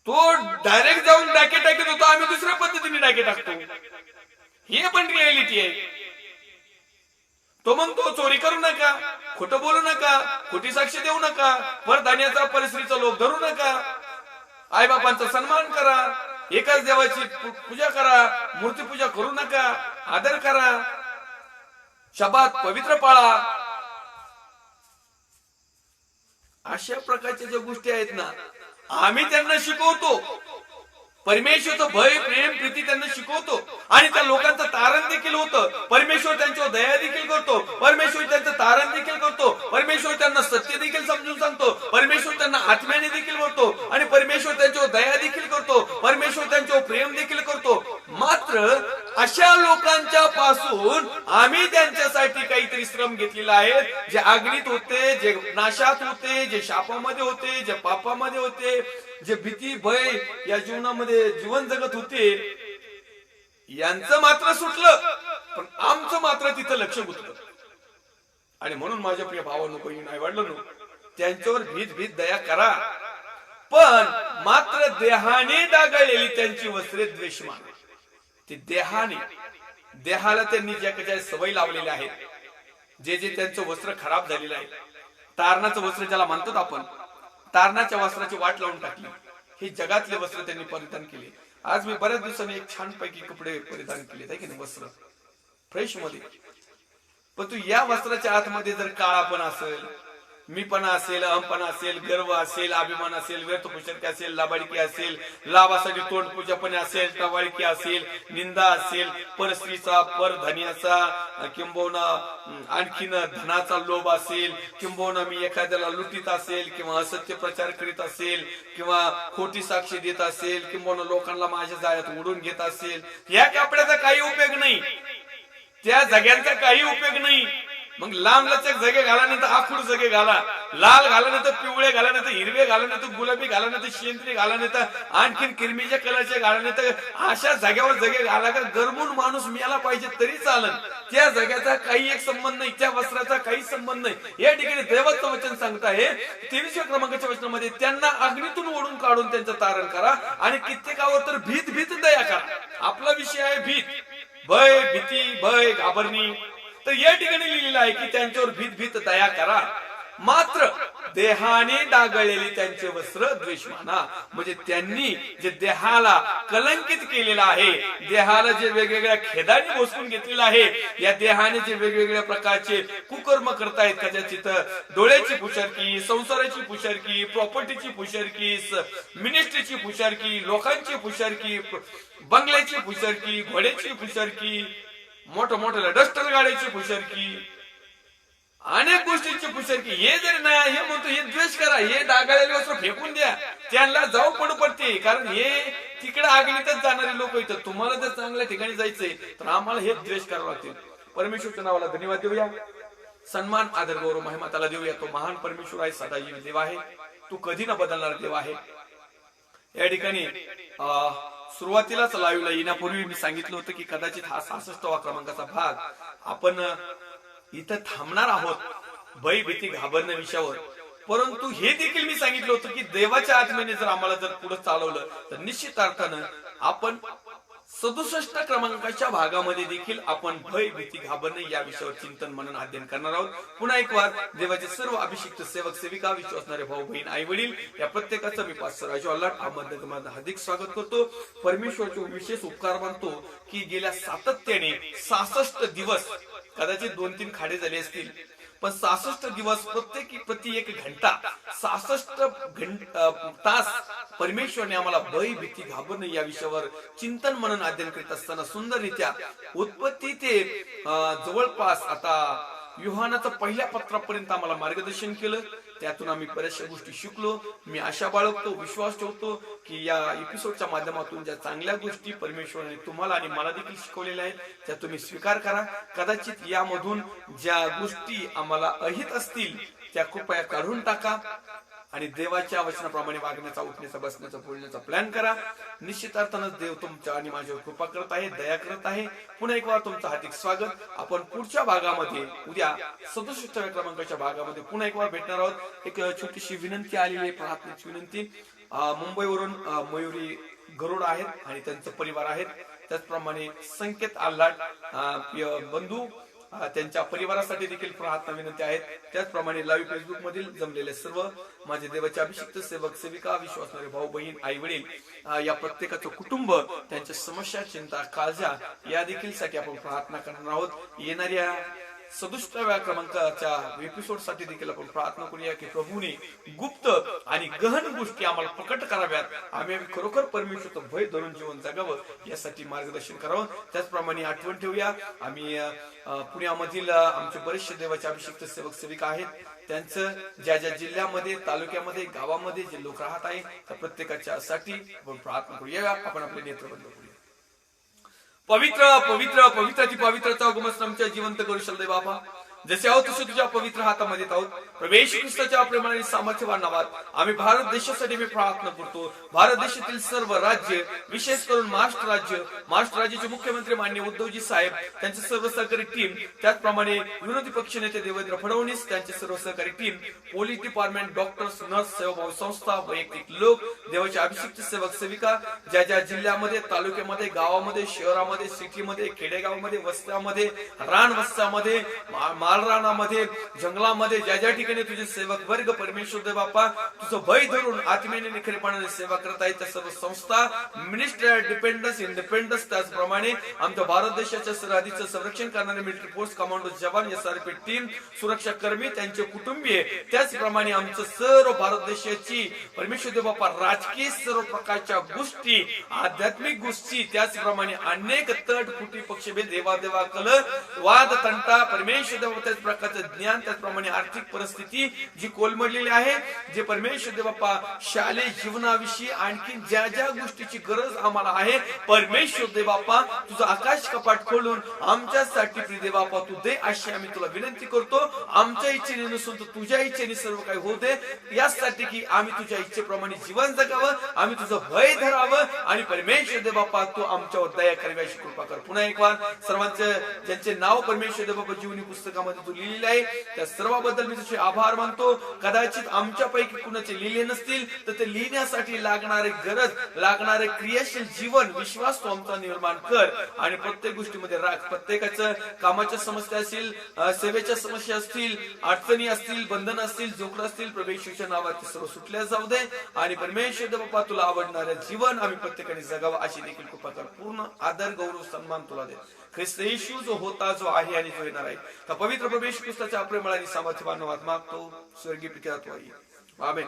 B: तो डायरेक्ट जाऊन डाके टाकत होता, आम्ही दुसऱ्या पद्धतीने डाके टाकतो. हे पण रियालिटी आहे. तो म्हणतो चोरी करू नका, खोटं बोलू नका, खोटी साक्ष देऊ नका, वरधान्याचा परस्त्रीचा लोभ धरू नका, आईबापांचा सन्मान करा, एकाच देवाची पूजा करा, मूर्तीपूजा करू नका, आदर करा, शब्दात पवित्र पाळा. अशा प्रकारच्या ज्या गोष्टी आहेत ना, आम्ही त्यांना शिकवतो. परमेश्वरचं भय, प्रेम, प्रीती त्यांना शिकवतो आणि त्या लोकांचं तारण देखील होतं. परमेश्वर त्यांच्यावर दया देखील करतो, परमेश्वर त्यांचं तारण देखील करतो, परमेश्वर त्यांना सत्य देखील समजून सांगतो, परमेश्वर त्यांना आत्म्याने देखील करतो आणि परमेश्वर त्यांच्यावर दया देखील करतो, परमेश्वर त्यांच्यावर प्रेम देखील करतो. मात्र अशा लोकांच्या पासून आम्ही त्यांच्यासाठी काहीतरी श्रम घेतलेला आहे, जे अग्नीत होते, जे नाशात होते, जे शापामध्ये होते, जे पापामध्ये होते, जे भीती भय या जीवनामध्ये जीवन जगत होते, यांचं मात्र सुटलं, पण आमचं मात्र तिथं लक्ष गुंतलं. आणि म्हणून माझ्या प्रिय भावांनो, बहिणी, आई वडिलांनो, त्यांच्यावर भीत भीत दया करा, पण मात्र देहाने डागळलेली त्यांची वस्त्रे द्वेष माना. ती देहाला त्यांनी ज्या काही सवय लावलेल्या आहेत, जे जे त्यांचं वस्त्र खराब झालेलं आहे, तारणाचं वस्त्र ज्याला म्हणतो आपण, तारणाच्या वस्त्राची वाट लावून टाकली. हे जगातले वस्त्र त्यांनी परिधान केले. आज मी बऱ्याच दिवसांनी एक छान पैकी कपडे परिधान केले आहे की नाही, वस्त्र फ्रेश मध्ये, पण तू या वस्त्राच्या आतमध्ये जर काळापण असेल, मीपणा असेल, अहमपणा असेल, गर्व असेल, अभिमान असेल, व्यर्थपुषर्की असेल, लाबाडकी असेल, लाभासाठी तोंडपूजापणे असेल, टवाळकी असेल, निंदा असेल, परस्त्रीचा, परधनियाचा, किंबहुना आणखीन धनाचा लोभ असेल, किंबहुना मी एखाद्याला लुटीत असेल, किंवा असत्य प्रचार करीत असेल, किंवा खोटी साक्षी देत असेल, किंबहुना लोकांना माझ्या जाळ्यात उडून घेत असेल, या कपड्याचा काही उपयोग नाही, त्या जग्यांचा काही उपयोग नाही. मग लांब लचक जगे घाला, नाही तर आखूड जगे घाला, लाल घाला, नाही तर पिवळे घाला, नाही तर हिरवे घाला, नाही तर गुलाबी घाला, नाही तर शेंद्री घाला, नाही तर आणखीन किरमीच्या कलरचे घाला, नाही तर अशा जाग्यावर जगे घाला का गरमून माणूस मिळाला पाहिजे तरी चालेल. त्या जगाचा काही एक संबंध नाही, त्या वस्त्राचा काही संबंध नाही. या ठिकाणी देवाचं वचन सांगत आहे 23व्या क्रमांकाच्या वचनामध्ये, त्यांना अग्नीतून ओढून काढून त्यांचं तारण करा आणि कित्येकावर तर भीत भीत दया करा. आपला विषय आहे भीत, भय, भीती, भय, घाबरणी. तर या ठिकाणी लिहिलेलं आहे की त्यांच्यावर भीत भीत दया करा, मात्र देहाने डागळलेली त्यांचे वस्त्र द्वेष माना. म्हणजे त्यांनी जे देहाला कलंकित केलेलं आहे, देहाला जे वेगवेगळ्या खेदाने बसवून घेतलेलं आहे, या देहाने जे वेगवेगळ्या प्रकारचे कुकर्म करतायत, कदाचित डोळ्याची पुषारकी, संसाराची पुषारकी, प्रॉपर्टीची पुषारकी, मिनिस्ट्रीची पुषारकी, लोकांची पुषारकी, बंगल्याची पुषारकी, घोड्याची पुषारकी, मोठ्या मोठ्या डस्टर गाड्याची पुषारकी, अनेक गोष्टींची पुषारकी. हे जर नाही, हे म्हणतो हे द्वेष करा, हे डागाळलेले वस्त्र फेकून द्या, त्यांना जाऊ पडू पडते, कारण हे तिकडे आगीतच जाणारे लोक येतात. तुम्हाला जर चांगल्या ठिकाणी जायचंय तर आम्हाला हे द्वेष करावं लागतील. परमेश्वरच्या नावाला धन्यवाद देऊया, सन्मान, आदर, गौरव, महिमा त्याला देऊया. तो महान परमेश्वर आहे, सदाजीवी देव आहे, तो कधी न बदलणारा देव आहे. या ठिकाणी सुरुवातीलाच लाईव्हला येण्यापूर्वी मी सांगितलं होतं की कदाचित हा 66वा क्रमांकाचा भाग आपण इथं थांबणार आहोत, भय, भीती, घाबरण्या विषयावर. परंतु हे देखील मी सांगितलं होतं की देवाच्या आत्म्याने जर आम्हाला जर पुढे चालवलं तर निश्चित अर्थानं आपण 67 क्रमांकाच्या भागामध्ये देखील आपण भय, भीती, घाबरणे या विषयावर चिंतन, मनन, अध्ययन करणार आहोत. पुन्हा एक वार देवाचे सर्व अभिषिक्त सेवक, सेविका, विश्वासणारे भाऊ बहीण, आई वडील या प्रत्येकाचं मी पास्टर राजू अल्लाट अहमदनगरमध्ये हार्दिक स्वागत करतो. परमेश्वराचे विशेष उपकार मानतो की गेल्या सातत्याने 66 दिवस, कदाचित 2-3 खाडे झाले असतील, पण 66 दिवस प्रति एक घंटा 66 तास परमेश्वरने आम्हाला भय, भीती, घाबरणे या विषयावर चिंतन, मनन, अध्ययन करीत असताना सुंदररित्या उत्पत्ती ते जवळपास आता युहानाचं पहिल्या पत्रापर्यंत आम्हाला मार्गदर्शन केलं. त्यातून आम्ही बऱ्याचशा गोष्टी शिकलो. मी आशा बाळगतो, विश्वास ठेवतो की या एपिसोडच्या माध्यमातून ज्या चांगल्या गोष्टी परमेश्वराने तुम्हाला आणि मला देखील शिकवलेल्या आहेत त्या तुम्ही स्वीकार करा. कदाचित यामधून ज्या गोष्टी आम्हाला अहित असतील त्या कृपया काढून टाका आणि देवाच्या वचनाप्रमाणे वागण्याचा, उठण्याचा, बसण्याचा, बोलण्याचा प्लॅन करा. निश्चित अर्थानं देव तुमच्या आणि माझ्यावर कृपा करत आहे, दया करत आहे. पुन्हा एक वेळा तुमचं हार्दिक स्वागत. आपण पुढच्या भागामध्ये उद्या 67व्या क्रमांकाच्या भागामध्ये पुन्हा एक वेळा भेटणार आहोत. एक छोटीशी विनंती आलेली आहे, प्रार्थनेची विनंती. मुंबईवरून मयुरी गरुड आहेत आणि त्यांचा परिवार आहेत. त्याचप्रमाणे संकेत आल्हाट बंधू, त्यांच्या परिवारासाठी देखील प्रार्थना विनंती आहेत. त्याचप्रमाणे लाईव्ह फेसबुक मधील जमलेले सर्व माझे देवाचे अभिषिक्त सेवक, सेविका, विश्वासणारे भाऊ बहीण, आई वडील, या प्रत्येकाचं कुटुंब, त्यांच्या समस्या, चिंता, काळजा या देखील साठी आपण प्रार्थना करणार आहोत. येणाऱ्या 67व्या क्रमांकाच्या एपिसोड साठी देखील आपण प्रार्थना करूया की प्रभूने गुप्त आणि गहन गोष्टी आम्हाला प्रकट कराव्यात. आम्ही खरोखर परमेश्वरचं भय धरून जीवन जगावं यासाठी मार्गदर्शन करावं. त्याचप्रमाणे आठवण ठेवूया, आम्ही पुण्यामधील आमचे बरेचसे देवाचे अभिषिक्त सेवक, सेविका आहेत. त्यांचं ज्या ज्या जिल्ह्यामध्ये, तालुक्यामध्ये, गावामध्ये जे लोक राहत आहे त्या प्रत्येकाच्या साठी आपण प्रार्थना करूया. आपण आपले नेत्र बंद करूया. पवित्र पवित्र पवित्राची पवित्रचा उगमस आमच्या जिवंत करू शकते बाबा. जसे आहोत तसे तुझ्या पवित्र हातामध्ये आहोत. प्रभू येशू ख्रिस्ताच्या प्रेमाने सामर्थ्यवान नावात आम्ही भारत देशासाठी प्रार्थना करतो. भारत देशातील सर्व राज्य, विशेष करून महाराष्ट्र राज्याचे मुख्यमंत्री माननीय उद्धवजी साहेब, त्यांचे सर्व सहकारी टीम, त्याचप्रमाणे विरोधी पक्ष नेते देवेंद्र फडणवीस, त्यांचे सर्व सहकारी team, police department, doctors, nurse, सेवाभावी संस्था, वैयक्तिक लोक, देवाचे अभिषिक्त सेवक, सेविका, ज्या ज्या जिल्ह्यामध्ये, तालुक्यामध्ये, गावामध्ये, शहरामध्ये, सिटीमध्ये, खेडेगावामध्ये, वस्त्यामध्ये, रान वस्त्यामध्ये, मालरानामध्ये, जंगलामध्ये, ज्या ज्या ठिकाणी तुझे सेवक वर्ग परमेश्वर देव बाप्पा तुझं भय धरून आत्मेने निखरेपणाने सेवा करत आहेत त्या सर्व संस्था, मिनिस्टर, डिपेंडन्स, इंडिपेंडन्स, त्याचप्रमाणे आमच्या भारत देशाच्या सरहदीचं संरक्षण करणारे मिलिटरी फोर्स, कमांडो जवान, SRP टीम, सुरक्षा कर्मी, त्यांचे कुटुंबीय, त्याचप्रमाणे आमचं सर्व भारत देशाची परमेश्वर देव बाप्पा राजकीय सर्व प्रकारच्या गोष्टी, आध्यात्मिक गोष्टी, त्याचप्रमाणे अनेक तट, फुटी, पक्षभेद, देवादेवा, कल, वाद, तंटा, परमेश्वर देव त्याच प्रकारचं ज्ञान, त्याचप्रमाणे आर्थिक परिस्थिती जी कोलमडलेली आहे, जे परमेश्वर देव बाप्पा शालेय जीवनाविषयी आणखी ज्या ज्या गोष्टीची गरज आम्हाला आहे, परमेश्वर देव बाप्पा तुझं आकाश कपाट खोलून आमच्यासाठी प्रिय देव बाप्पा तू दे, अशी आम्ही तुला विनंती करतो. आमच्या इच्छेने नसून तुझ्या इच्छेने सर्व काही होते, यासाठी की आम्ही तुझ्या इच्छेप्रमाणे जीवन जगावं, आम्ही तुझं भय धरावं आणि परमेश्वर देव बाप्पा तू आमच्यावर दया करावी अशी कृपा कर. पुन्हा एक वार सर्वांचे ज्यांचे नाव परमेश्वर देव बाप्पा जीवनी पुस्तकामध्ये तू लिहिलेले आहे त्या सर्वांबद्दल मी तुझे आभार मानतो. कदाचित आमच्यापैकी कुणाचे लिहिले नसतील तर ते लिहिण्यासाठी लागणारे गरज, लागणारे क्रियाशील जीवन, विश्वास तू आमचा निर्माण कर आणि प्रत्येक गोष्टीमध्ये राख. प्रत्येकाचं कामाच्या समस्या असतील, सेवेच्या समस्या असतील, अडचणी असतील, बंधन असतील, जोखड असतील, परमेश्वरच्या नावात सर्व सुटल्या जाऊ दे आणि परमेश्वर बाप्पा तुला आवडणारे जीवन आम्ही प्रत्येकाने जगावं अशी देखील कृपा कर. पूर्ण आदर, गौरव, सन्मान तुला दे. ख्रिस्त येशू जो होता, जो आहे आणि जो येणार आहे त्या पवित्र प्रभू ख्रिस्ताच्या प्रेमाने सामर्थ्यवान नावात मागतो. स्वर्गीय पिता तू आहे. आमेन.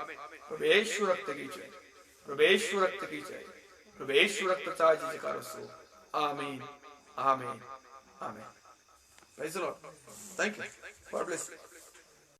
B: प्रभू येशू रक्त की जय, प्रभू येशू रक्त की जय, प्रभू येशू रक्ताचा जयकार असो. आमेन, आमेन, आमेन. Praise the Lord. Thank you. God bless you.